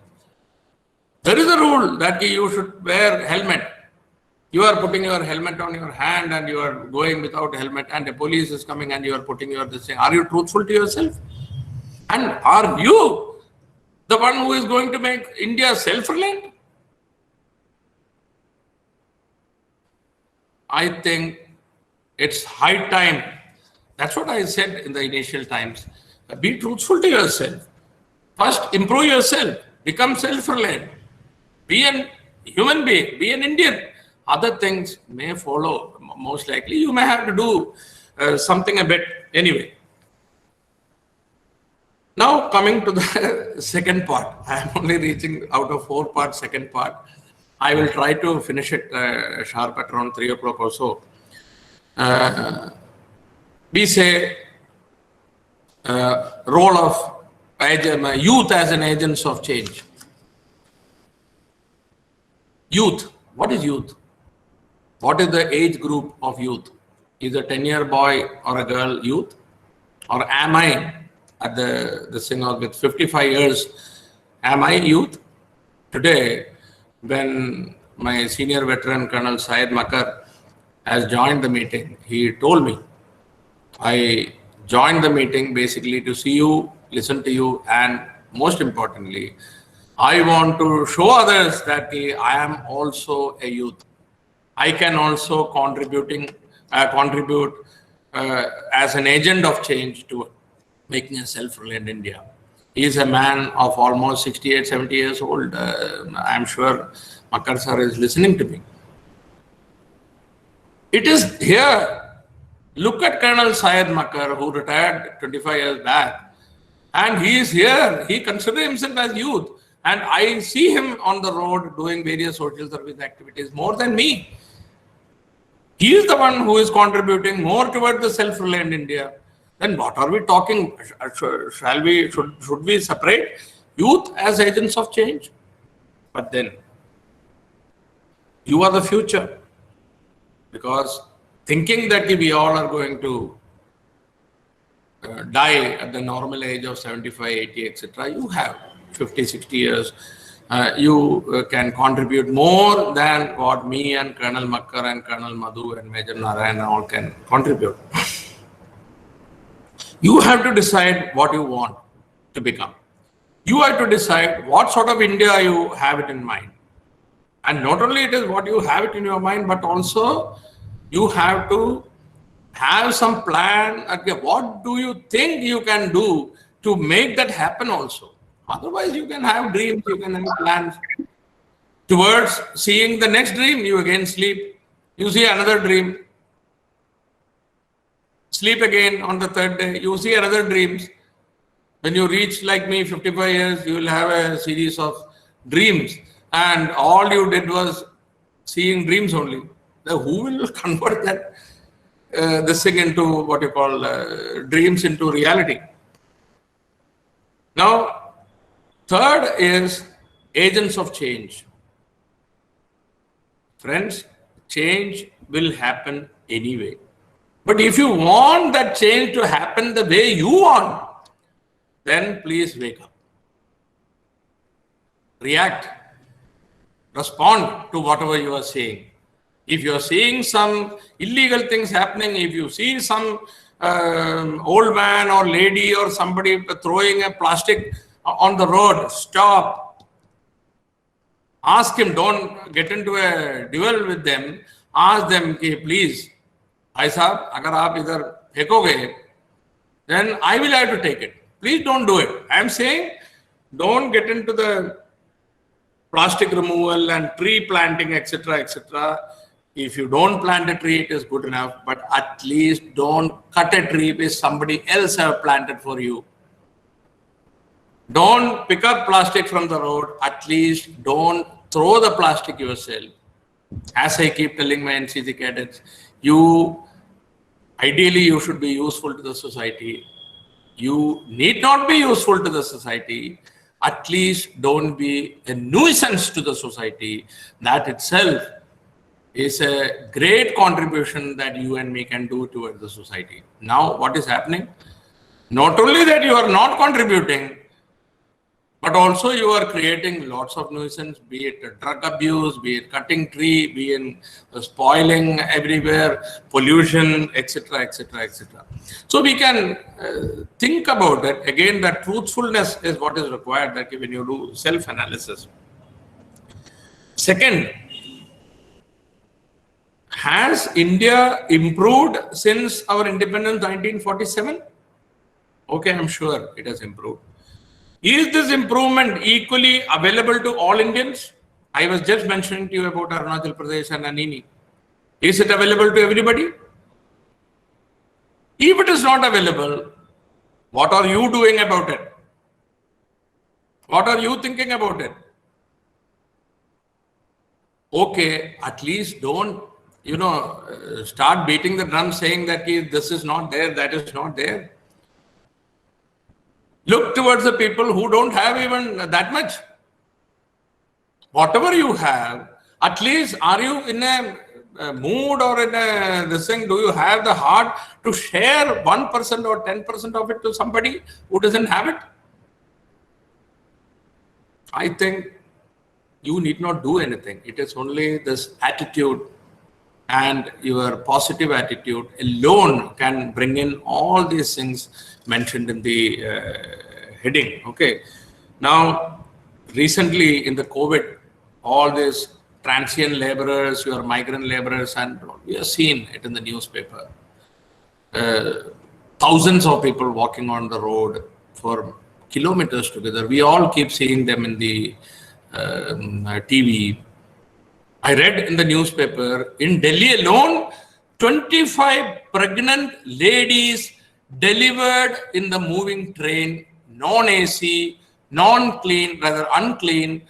Speaker 5: There is a rule that you should wear helmet. You are putting your helmet on your hand and you are going without helmet, and the police is coming and you are putting your this thing. Are you truthful to yourself? And are you the one who is going to make India self-reliant? I think it's high time. That's what I said in the initial times. Be truthful to yourself. First, improve yourself. Become self-reliant. Be a human being. Be an Indian. Other things may follow. Most likely, you may have to do something a bit anyway. Now, coming to the second part. I am only reaching out of 4-part second part. I will try to finish it sharp at around 3 o'clock or so. We say role of youth as an agents of change. Youth. What is youth? What is the age group of youth? Is a 10-year boy or a girl youth? Or am I at the singer with 55 years? Am I youth? Today, when my senior veteran Colonel Syed Makar has joined the meeting, he told me, I joined the meeting basically to see you, listen to you, and most importantly, I want to show others that I am also a youth. I can also contribute as an agent of change to making a self-reliant India. He is a man of almost 68, 70 years old. I'm sure Makar sir is listening to me. It is here. Look at Colonel Syed Makar, who retired 25 years back. And he is here. He considers himself as youth. And I see him on the road doing various social service activities more than me. He is the one who is contributing more toward the self-reliant India. Then what are we talking? Should we separate youth as agents of change? But then, you are the future. Because thinking that we all are going to die at the normal age of 75, 80, etc., you have 50, 60 years. You can contribute more than what me and Colonel Makar and Colonel Madhu and Major Narayan all can contribute. You have to decide what you want to become. You have to decide what sort of India you have it in mind. And not only it is what you have it in your mind, but also you have to have some plan. Okay, what do you think you can do to make that happen also? Otherwise, you can have dreams, you can have plans. Towards seeing the next dream, you again sleep. You see another dream. Sleep again on the third day. You see another dreams. When you reach, like me, 55 years, you will have a series of dreams. And all you did was seeing dreams only. Who will convert that this thing into what you call dreams into reality? Now, third is agents of change. Friends, change will happen anyway. But if you want that change to happen the way you want, then please wake up. React. Respond to whatever you are saying. If you are seeing some illegal things happening, if you see some old man or lady or somebody throwing a plastic on the road, stop. Ask him, don't get into a duel with them. Ask them, please, bhai sahab, agar aap idhar phekoge, then I will have to take it. Please don't do it. I'm saying don't get into the plastic removal and tree planting, etc., etc. If you don't plant a tree, it is good enough, but at least don't cut a tree which somebody else have planted for you. Don't pick up plastic from the road. At least don't throw the plastic yourself. As I keep telling my NCC cadets, ideally you should be useful to the society. You need not be useful to the society. At least don't be a nuisance to the society. That itself is a great contribution that you and me can do towards the society. Now, what is happening? Not only that you are not contributing, but also you are creating lots of nuisance, be it drug abuse, be it cutting tree, be it spoiling everywhere, pollution, etc., etc., etc. So we can think about it. Again, that truthfulness is what is required that when you do self-analysis. Second, has India improved since our independence 1947? Okay, I'm sure it has improved. Is this improvement equally available to all Indians? I was just mentioning to you about Arunachal Pradesh and Anini. Is it available to everybody? If it is not available, what are you doing about it? What are you thinking about it? Okay, at least don't, start beating the drum saying that this is not there, that is not there. Look towards the people who don't have even that much. Whatever you have, at least are you in a mood or in this thing, do you have the heart to share 1% or 10% of it to somebody who doesn't have it? I think you need not do anything. It is only this attitude, and your positive attitude alone can bring in all these things mentioned in the heading. Okay. Now, recently in the COVID, all these transient laborers, your migrant laborers, and we have seen it in the newspaper. Thousands of people walking on the road for kilometers together. We all keep seeing them in the TV. I read in the newspaper, in Delhi alone, 25 pregnant ladies delivered in the moving train, non-AC, non-clean, rather unclean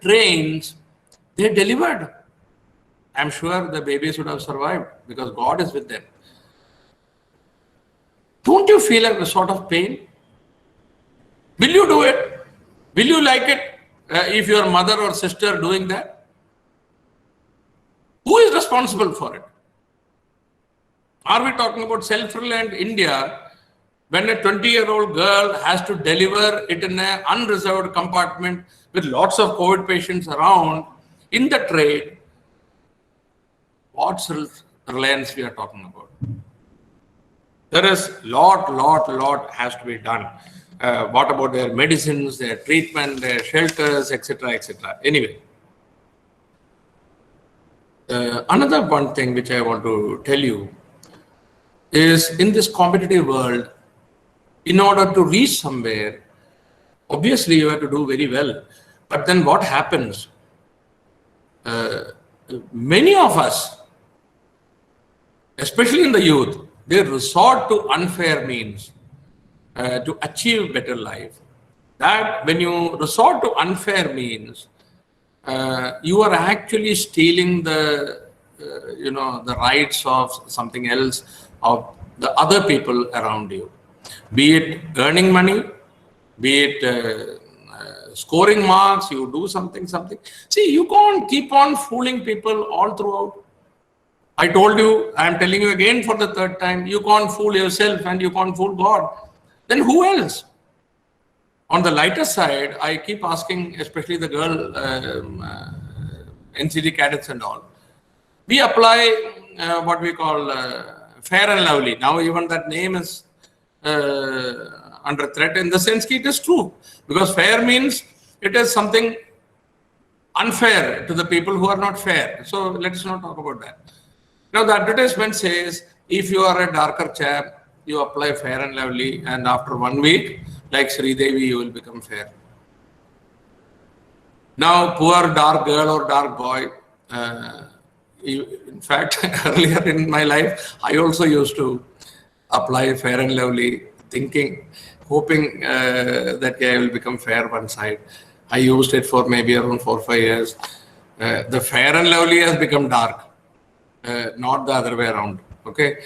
Speaker 5: trains. They delivered. I'm sure the babies would have survived because God is with them. Don't you feel a sort of pain? Will you do it? Will you like it if your mother or sister doing that? Who is responsible for it? Are we talking about self-reliant India when a 20-year-old girl has to deliver it in an unreserved compartment with lots of COVID patients around in the trade? What self-reliance we are talking about? There is lot has to be done. What about their medicines, their treatment, their shelters, etc., etc. Anyway. Another one thing which I want to tell you is in this competitive world, in order to reach somewhere, obviously you have to do very well. But then what happens? Many of us, especially in the youth, they resort to unfair means to achieve better life. That when you resort to unfair means, you are actually stealing the rights of something else, of the other people around you. Be it earning money, be it scoring marks, you do something. See, you can't keep on fooling people all throughout. I told you, I am telling you again for the third time, you can't fool yourself and you can't fool God. Then who else? On the lighter side, I keep asking, especially the girl NCD cadets and all, we apply what we call Fair and Lovely. Now even that name is under threat in the sense it is true. Because fair means it is something unfair to the people who are not fair. So let's not talk about that. Now the advertisement says, if you are a darker chap, you apply Fair and Lovely, and after 1 week, like Sridevi, you will become fair. Now, poor dark girl or dark boy, in fact, earlier in my life, I also used to apply Fair and Lovely, thinking, hoping that I will become fair one side. I used it for maybe around 4 or 5 years. The Fair and Lovely has become dark, not the other way around. Okay,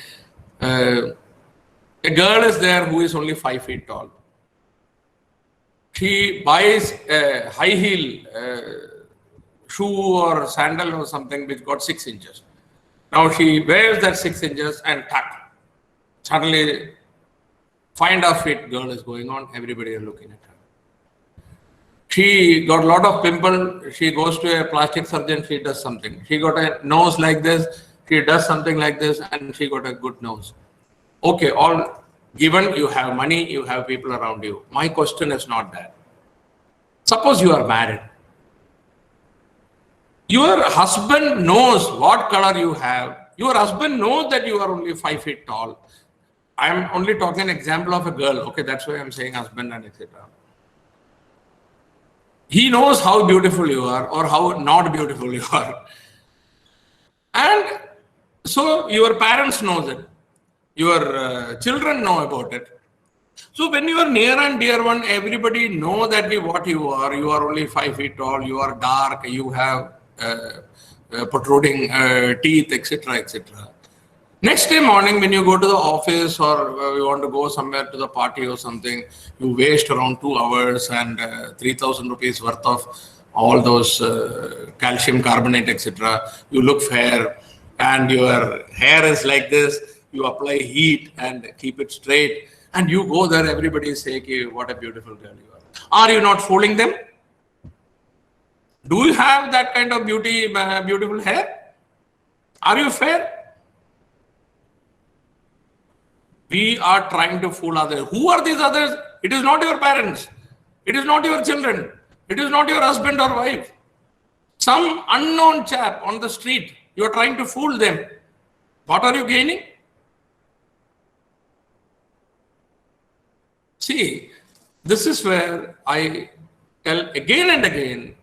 Speaker 5: a girl is there who is only 5 feet tall. She buys a high heel shoe or sandal or something which got 6 inches. Now she wears that 6 inches and tuck. Suddenly, 5.5 feet girl is going on. Everybody is looking at her. She got a lot of pimple. She goes to a plastic surgeon. She does something. She got a nose like this. She does something like this, and she got a good nose. Okay, all given, you have money, you have people around you. My question is not that. Suppose you are married. Your husband knows what color you have. Your husband knows that you are only 5 feet tall. I am only talking an example of a girl. Okay, that's why I'm saying husband and etc. He knows how beautiful you are or how not beautiful you are. And so your parents know it. Your children know about it. So when you are near and dear one, everybody know that what you are only 5 feet tall, you are dark, you have protruding teeth, etc., etc. Next day morning, when you go to the office or you want to go somewhere to the party or something, you waste around 2 hours and 3,000 rupees worth of all those calcium carbonate, etc. You look fair and your hair is like this. You apply heat and keep it straight. And you go there, everybody is saying, okay, what a beautiful girl you are. Are you not fooling them? Do you have that kind of beautiful hair? Are you fair? We are trying to fool others. Who are these others? It is not your parents. It is not your children. It is not your husband or wife. Some unknown chap on the street. You are trying to fool them. What are you gaining? See, this is where I tell again and again,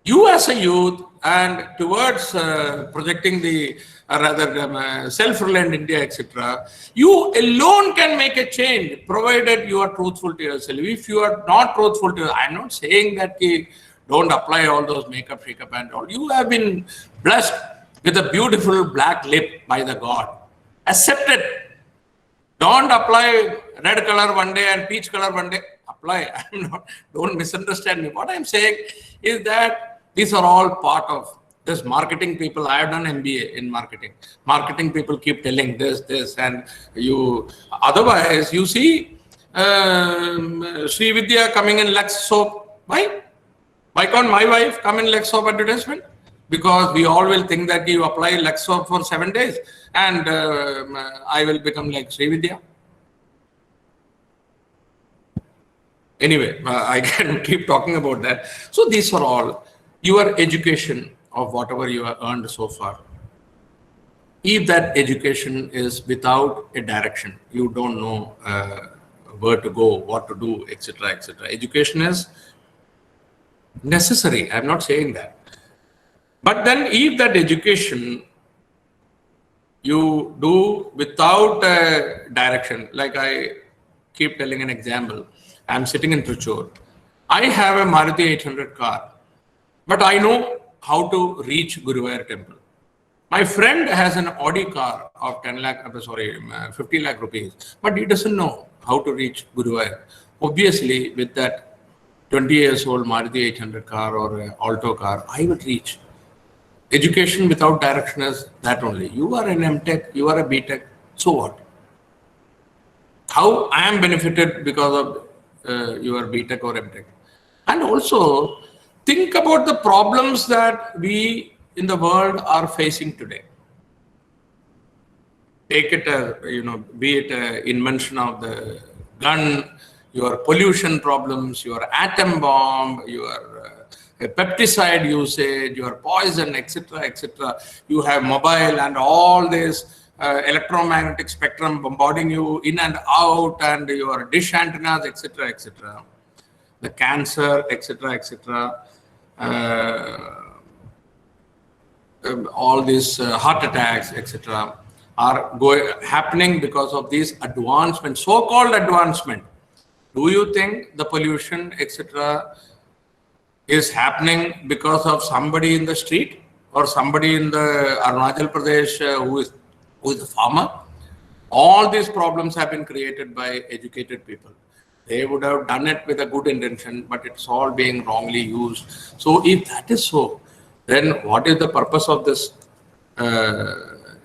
Speaker 5: you as a youth and towards projecting the self-reliant India, etc., you alone can make a change, provided you are truthful to yourself. If you are not truthful to yourself, I'm not saying that don't apply all those makeup and all. You have been blessed with a beautiful black lip by the God. Accept it. Don't apply red color one day and peach color one day. Apply. Don't misunderstand me. What I'm saying is that these are all part of this marketing people. I have done MBA in marketing. Marketing people keep telling this, and you. Otherwise, you see Sri Vidya coming in Lux soap. Why? Why can't my wife come in Lux soap advertisement? Because we all will think that you apply Lux soap for 7 days and I will become like Sri Vidya. Anyway, I can keep talking about that. So these are all your education of whatever you have earned so far. If that education is without a direction, you don't know where to go, what to do, etc., etc. Education is necessary. I'm not saying that. But then if that education you do without a direction, like I keep telling an example, I'm sitting in Trichur. I have a Maruti 800 car, but I know how to reach Guruvayur temple. My friend has an Audi car of 50 lakh rupees, but he doesn't know how to reach Guruvayur. Obviously, with that 20 years old Maruti 800 car or an Alto car, I will reach. Education without direction is that only. You are an MTech, you are a BTech, so what? How I am benefited because of your BTech or MTech? And also, think about the problems that we in the world are facing today. Take it as, be it an invention of the gun, your pollution problems, your atom bomb, your pesticide usage, your poison, etc., etc. You have mobile and all this electromagnetic spectrum bombarding you in and out, and your dish antennas, etc., etc. The cancer, etc., etc. All these heart attacks, etc., are happening because of these advancements, so-called advancement. Do you think the pollution, etc., is happening because of somebody in the street or somebody in the Arunachal Pradesh who is a farmer? All these problems have been created by educated people. They would have done it with a good intention, but it's all being wrongly used. So if that is so, then what is the purpose of this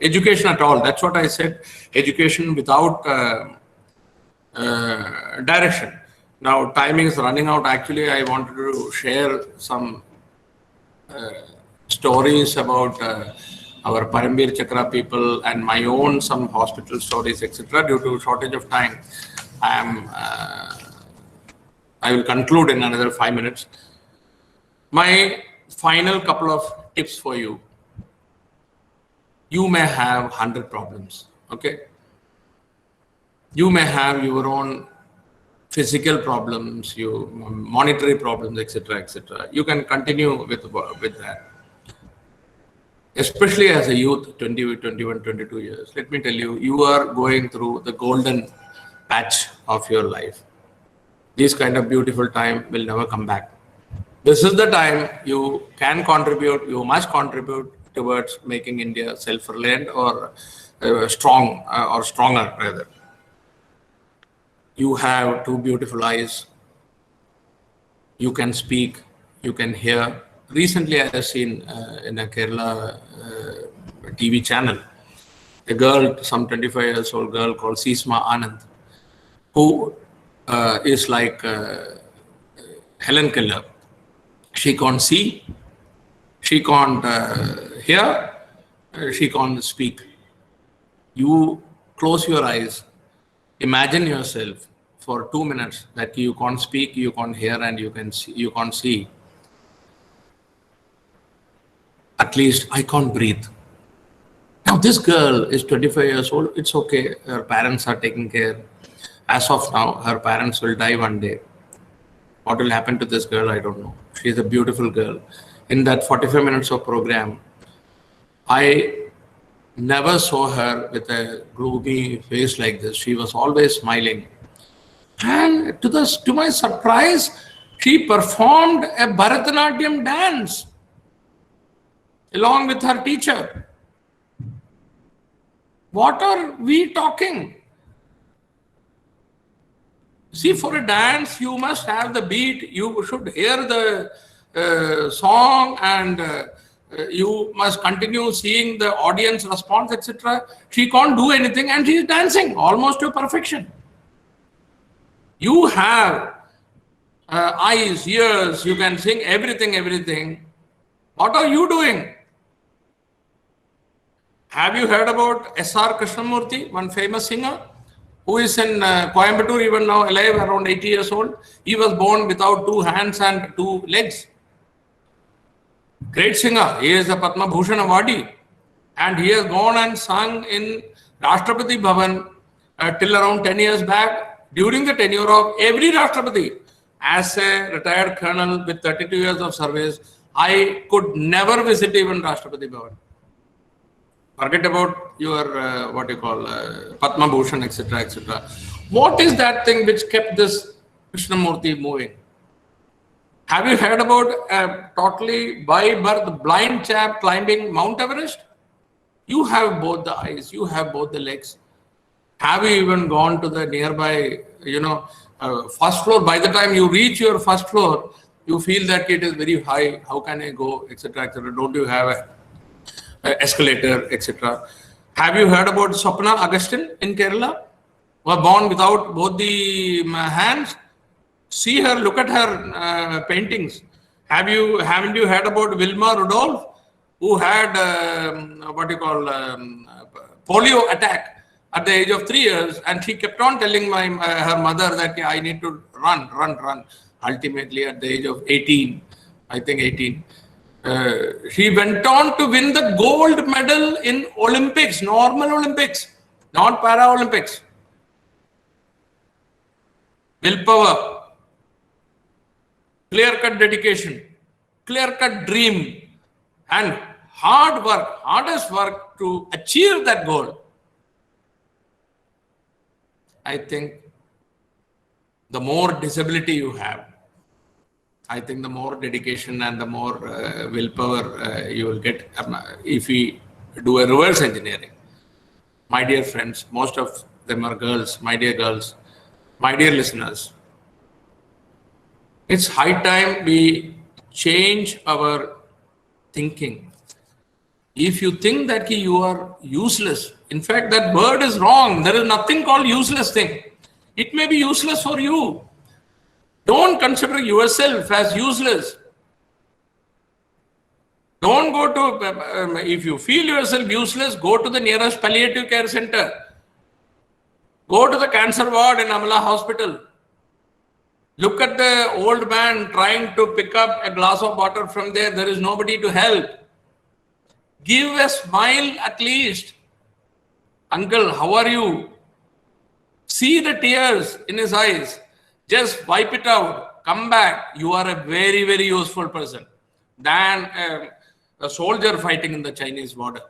Speaker 5: education at all? That's what I said, education without direction. Now, timing is running out. Actually, I wanted to share some stories about our Parambir Chakra people and my own some hospital stories, etc. Due to shortage of time, I will conclude in another 5 minutes. My final couple of tips for you. You may have 100 problems, okay? You may have your own physical problems, monetary problems, etc., etc. You can continue with that. Especially as a youth, 20, 21, 22 years. Let me tell you, you are going through the golden patch of your life. This kind of beautiful time will never come back. This is the time you can contribute, you must contribute towards making India self-reliant or strong or stronger rather. You have two beautiful eyes. You can speak, you can hear. Recently, I have seen in a Kerala TV channel, a girl, some 25 years old girl called Seesma Anand, who is like Helen Keller. She can't see, she can't hear, she can't speak. You close your eyes, imagine yourself for 2 minutes that you can't speak, you can't hear, and you can't see. At least I can't breathe. Now this girl is 25 years old. It's okay. Her parents are taking care. As of now, her parents will die one day. What will happen to this girl, I don't know. She's a beautiful girl. In that 45 minutes of program, I never saw her with a gloomy face like this. She was always smiling. And to my surprise, she performed a Bharatanatyam dance along with her teacher. What are we talking? See, for a dance, you must have the beat, you should hear the song, and you must continue seeing the audience response, etc. She can't do anything and she is dancing almost to perfection. You have eyes, ears, you can sing everything. What are you doing? Have you heard about S.R. Krishnamurti, one famous singer, who is in Coimbatore even now, alive, around 80 years old? He was born without 2 hands and 2 legs. Great singer. He is a Padma Bhushan awardee. And he has gone and sung in Rashtrapati Bhavan till around 10 years back, during the tenure of every Rashtrapati. As a retired colonel with 32 years of service, I could never visit even Rashtrapati Bhavan. Forget about your, Padma Bhushan, etc., etc. What is that thing which kept this Krishnamurti moving? Have you heard about a totally by birth blind chap climbing Mount Everest? You have both the eyes, you have both the legs. Have you even gone to the nearby, first floor? By the time you reach your first floor, you feel that it is very high. How can I go, etc., etc.? Don't you have a escalator, etc.? Have you heard about Swapna Augustine in Kerala, who was born without both the hands? See her, look at her paintings. Haven't you heard about Wilma Rudolph, who had polio attack at the age of 3 years, and she kept on telling her mother that I need to run. Ultimately, at the age of 18, I think 18, She went on to win the gold medal in Olympics, normal Olympics, not Paralympics. Willpower, clear-cut dedication, clear-cut dream, and hard work, hardest work to achieve that goal. I think the more disability you have, I think the more dedication and the more willpower you will get if we do a reverse engineering. My dear friends, most of them are girls, my dear girls, my dear listeners. It's high time we change our thinking. If you think that you are useless, in fact, that word is wrong. There is nothing called useless thing. It may be useless for you. Don't consider yourself as useless. Don't go to, if you feel yourself useless, go to the nearest palliative care center. Go to the cancer ward in Amla Hospital. Look at the old man trying to pick up a glass of water from there. There is nobody to help. Give a smile at least. Uncle, how are you? See the tears in his eyes. Just wipe it out. Come back. You are a very, very useful person than a soldier fighting in the Chinese border.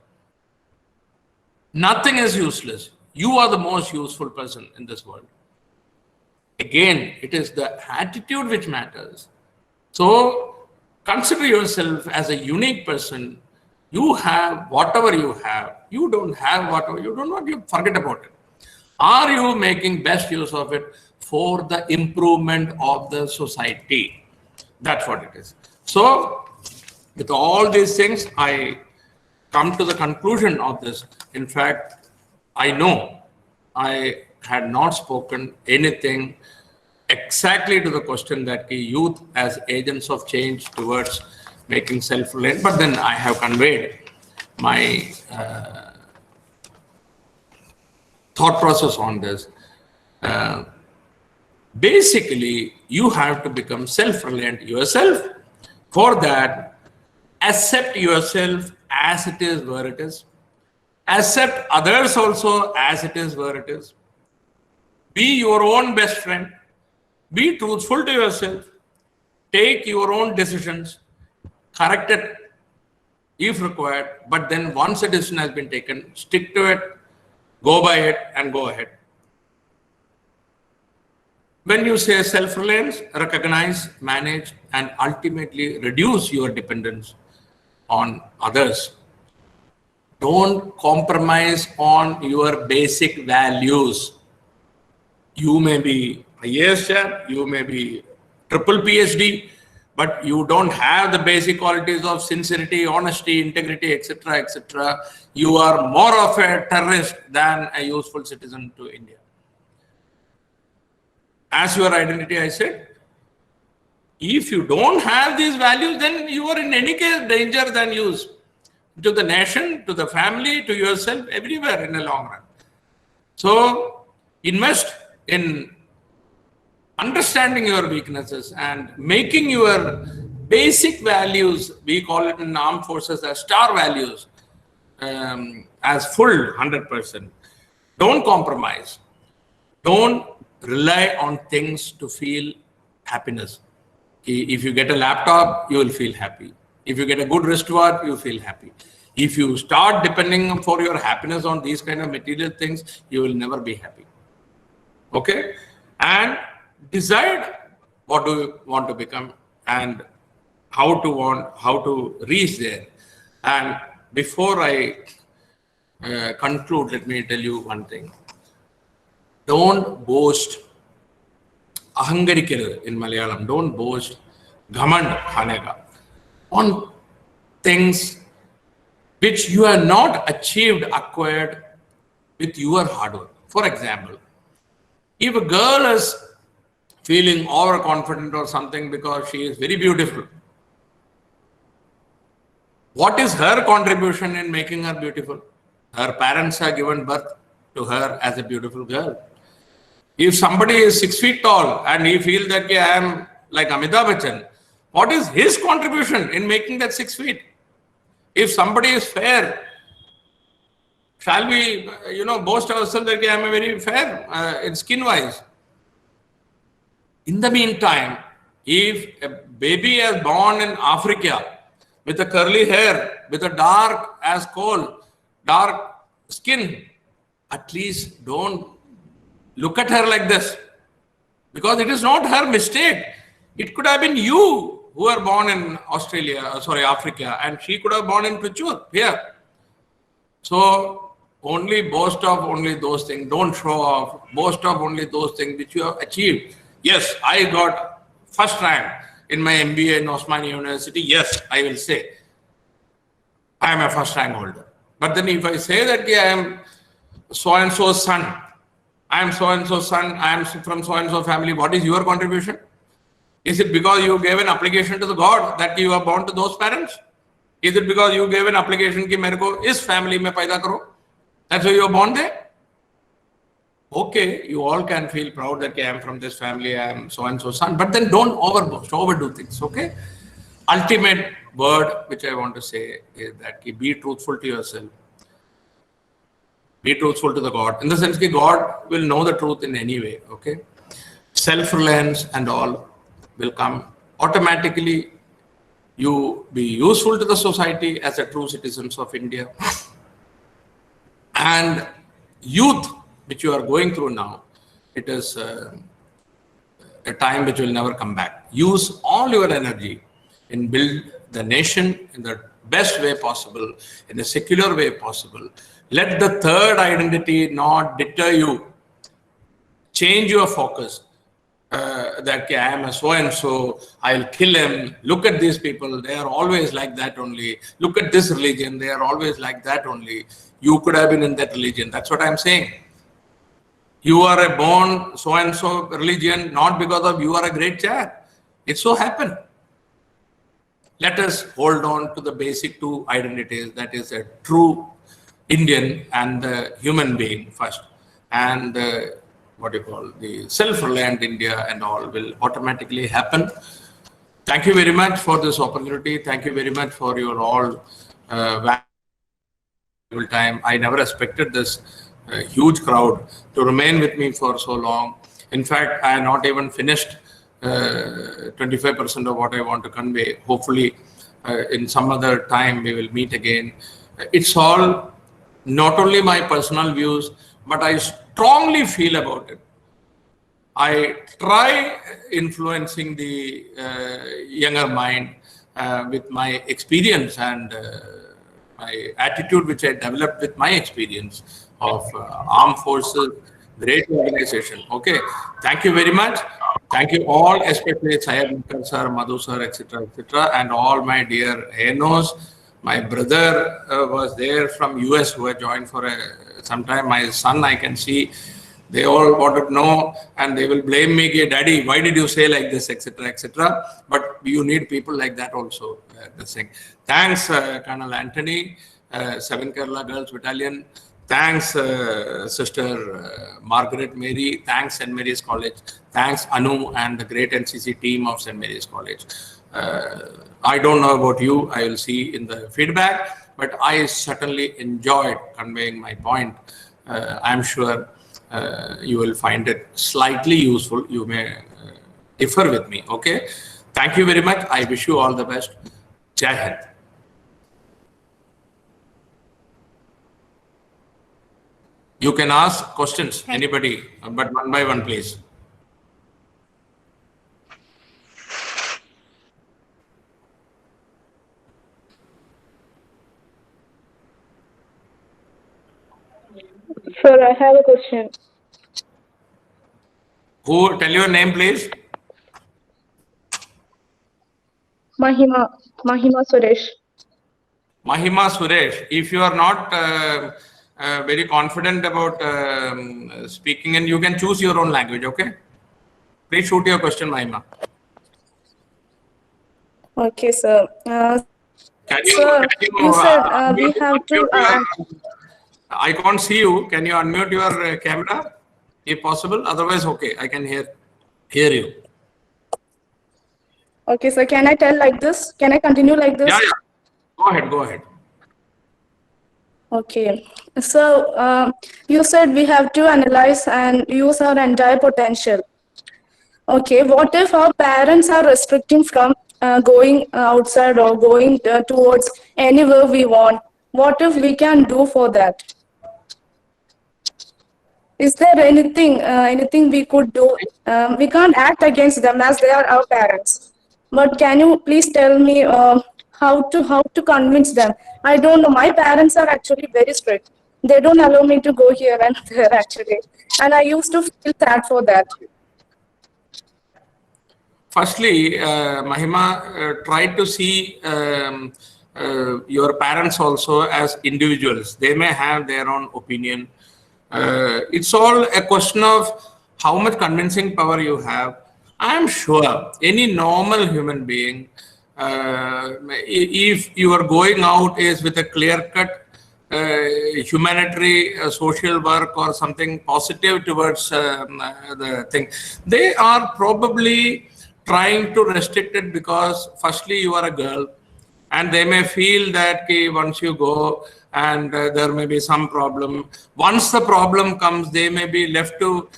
Speaker 5: Nothing is useless. You are the most useful person in this world. Again, it is the attitude which matters. So consider yourself as a unique person. You have whatever you have. You don't have whatever you don't want. You forget about it. Are you making best use of it for the improvement of the society? That's what it is. So with all these things, I come to the conclusion of this. In fact, I know I had not spoken anything exactly to the question that youth as agents of change towards making self-reliant, but then I have conveyed my thought process on this. Basically, you have to become self-reliant yourself. For that, accept yourself as it is where it is. Accept others also as it is where it is. Be your own best friend. Be truthful to yourself. Take your own decisions. Correct it if required. But then once a decision has been taken, stick to it, go by it, and go ahead. When you say self-reliance, recognize, manage, and ultimately reduce your dependence on others. Don't compromise on your basic values. You may be a IAS chap, you may be triple PhD, but you don't have the basic qualities of sincerity, honesty, integrity, etc., etc. You are more of a terrorist than a useful citizen to India. As your identity, I said, if you don't have these values, then you are in any case danger than use to the nation, to the family, to yourself, everywhere in the long run. So invest in understanding your weaknesses and making your basic values, we call it in armed forces as star values, as full 100%. Don't compromise. Don't rely on things to feel happiness. If you get a laptop, you will feel happy. If you get a good wristwatch, you feel happy. If you start depending for your happiness on these kind of material things, you will never be happy. Okay? And decide what do you want to become and how to reach there. And before I conclude, let me tell you one thing. Don't boast. Ahangarikkiru in Malayalam. Don't boast. Ghamand hanega. On things which you have not acquired with your hard work. For example, if a girl is feeling overconfident or something because she is very beautiful, what is her contribution in making her beautiful? Her parents have given birth to her as a beautiful girl. If somebody is 6 feet tall and he feels that I am like Amitabh Bachchan, What is his contribution in making that 6 feet? If somebody is fair, shall we, boast ourselves that I am a very fair in skin-wise? In the meantime, if a baby is born in Africa with a curly hair, with a dark as coal, dark skin, at least don't look at her like this. Because it is not her mistake. It could have been you who were born in Africa, and she could have born in Pichur here. So only boast of only those things. Don't show off. Boast of only those things which you have achieved. Yes, I got first rank in my MBA in Osmania University. Yes, I will say I am a first rank holder. But then if I say that I am so-and-so's son, I am so-and-so's son, I am from so-and-so family, what is your contribution? Is it because you gave an application to the God that you are born to those parents? Is it because you gave an application कि मेरे को इस family में पैदा करो? That's why you are born there? Okay, you all can feel proud that I am from this family, I am so-and-so son, but then don't overdo things, okay? Ultimate word which I want to say is that be truthful to yourself. Be truthful to the God. In the sense that God will know the truth in any way, okay? Self-reliance and all will come automatically. You be useful to the society as a true citizens of India. And youth, which you are going through now, it is a time which will never come back. Use all your energy in build the nation in the best way possible, in a secular way possible. Let the third identity not deter you. Change your focus. That I am a so-and-so, I'll kill him. Look at these people, they are always like that only. Look at this religion, they are always like that only. You could have been in that religion. That's what I'm saying. You are a born so-and-so religion, not because of you are a great chap. It so happened. Let us hold on to the basic two identities, that is a true Indian and the human being first. And the self-reliant India and all will automatically happen. Thank you very much for this opportunity. Thank you very much for your all valuable time. I never expected this huge crowd to remain with me for so long. In fact, I have not even finished 25% of what I want to convey. Hopefully, in some other time, we will meet again. It's all not only my personal views, but I strongly feel about it. I try influencing the younger mind with my experience and my attitude, which I developed with my experience of armed forces, great organization. Okay, thank you very much. Thank you all, especially Syed Mukhtar sir, Madhu sir, etc., and all my dear ANOs. My brother was there from US who had joined for some time. My son, I can see, they all want to know and they will blame me, Daddy, why did you say like this, etc., etc. But you need people like that also. Thanks, Colonel Anthony, 7 Kerala Girls Battalion. Thanks, Sister Margaret Mary. Thanks, St. Mary's College. Thanks, Anu and the great NCC team of St. Mary's College. I don't know about you, I will see in the feedback, but I certainly enjoyed conveying my point. I'm sure you will find it slightly useful. You may differ with me, okay? Thank you very much. I wish you all the best. Jai Hind. You can ask questions, anybody, but one by one, please.
Speaker 7: Sir, I have a question.
Speaker 5: Who? Tell your name, please.
Speaker 7: Mahima Suresh.
Speaker 5: Mahima Suresh. If you are not very confident about speaking, and you can choose your own language, okay? Please shoot your question, Mahima.
Speaker 7: Okay, sir.
Speaker 5: Can you,
Speaker 7: Sir, you said we have to...
Speaker 5: I can't see you. Can you unmute your camera, if possible? Otherwise, okay, I can hear you.
Speaker 7: Okay, sir. Can I tell like this? Can I continue like this?
Speaker 5: Yeah, yeah. Go ahead, go ahead.
Speaker 7: Okay. So you said we have to analyze and use our entire potential. Okay. What if our parents are restricting from going outside or going towards anywhere we want? What if we can do for that? Is there anything we could do? We can't act against them as they are our parents. But can you please tell me how to convince them? I don't know. My parents are actually very strict. They don't allow me to go here and there actually, and I used to feel sad for that.
Speaker 5: Firstly, Mahima, try to see your parents also as individuals. They may have their own opinion. It's all a question of how much convincing power you have. I am sure any normal human being, if you are going out is with a clear-cut humanitarian social work or something positive towards the thing, they are probably trying to restrict it because firstly you are a girl and they may feel that once you go and there may be some problem. Once the problem comes, they may be left to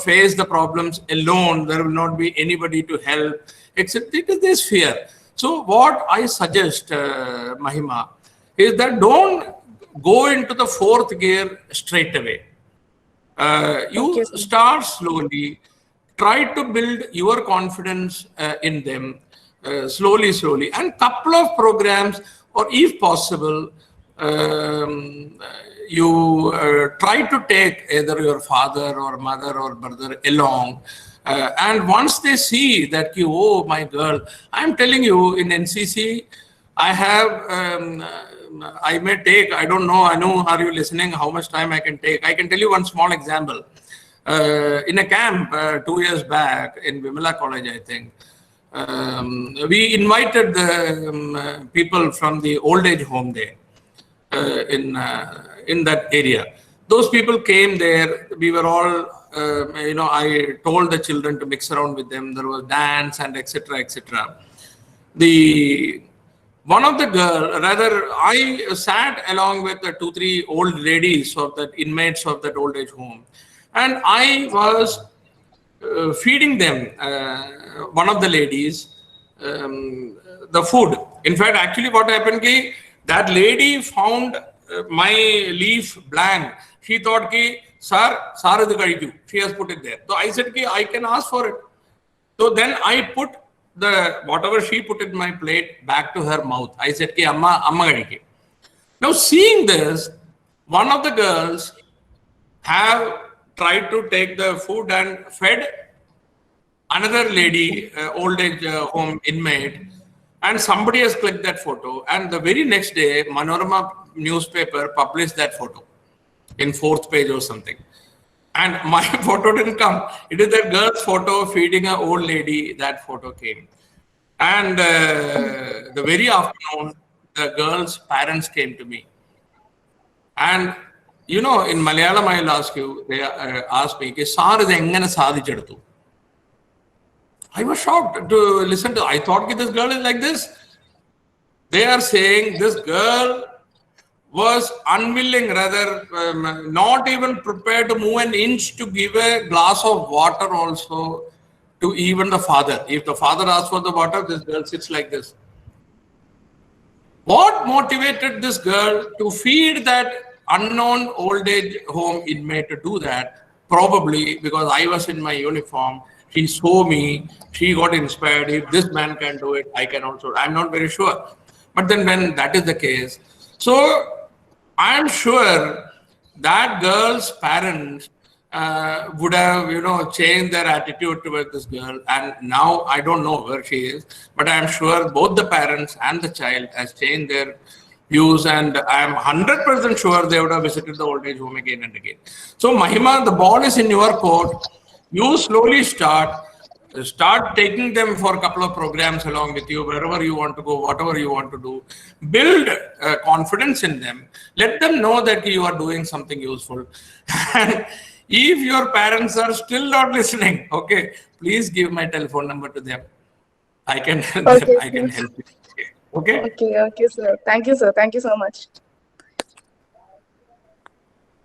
Speaker 5: face the problems alone. There will not be anybody to help. It is this fear. So what I suggest, Mahima, is that don't go into the fourth gear straight away. You start slowly. Try to build your confidence in them slowly, and couple of programs, or if possible, you try to take either your father or mother or brother along. And once they see that oh, my girl, I'm telling you, in NCC, I have, I may take, I don't know, are you listening, how much time I can take? I can tell you one small example. In a camp 2 years back in Vimala College, I think, we invited the people from the old age home there in that area. Those people came there. We were all, I told the children to mix around with them. There was dance and etc. etc. One of the girls, rather, I sat along with the 2-3 old ladies of that inmates of that old age home. And I was feeding them, one of the ladies, the food. In fact, actually what happened, that lady found my leaf blank. She thought, sir, she has put it there. So I said, I can ask for it. So then I put whatever she put in my plate back to her mouth. I said, Amma gadike. Now seeing this, one of the girls have tried to take the food and fed another lady, old age home inmate, and somebody has clicked that photo. And the very next day, Manorama newspaper published that photo in 4th page or something. And my photo didn't come. It is that girl's photo feeding an old lady. That photo came. And the very afternoon, the girl's parents came to me. And in Malayalam, I'll ask you, they asked me, I was shocked to listen to. I thought this girl is like this. They are saying this girl was unwilling, rather not even prepared to move an inch to give a glass of water also to even the father. If the father asks for the water, this girl sits like this. What motivated this girl to feed that unknown old age home inmate to do that? Probably because I was in my uniform. She saw me. She got inspired. If this man can do it, I can also. I'm not very sure. But then when that is the case, so I'm sure that girl's parents would have, changed their attitude towards this girl. And now I don't know where she is, but I'm sure both the parents and the child has changed their views. And I'm 100% sure they would have visited the old age home again and again. So Mahima, the ball is in your court. You slowly start taking them for a couple of programs along with you, wherever you want to go, whatever you want to do. Build confidence in them. Let them know that you are doing something useful. And if your parents are still not listening, okay, please give my telephone number to them. I can
Speaker 7: Okay,
Speaker 5: I can help you. Okay.
Speaker 7: okay, sir. Thank you, sir. Thank you so much.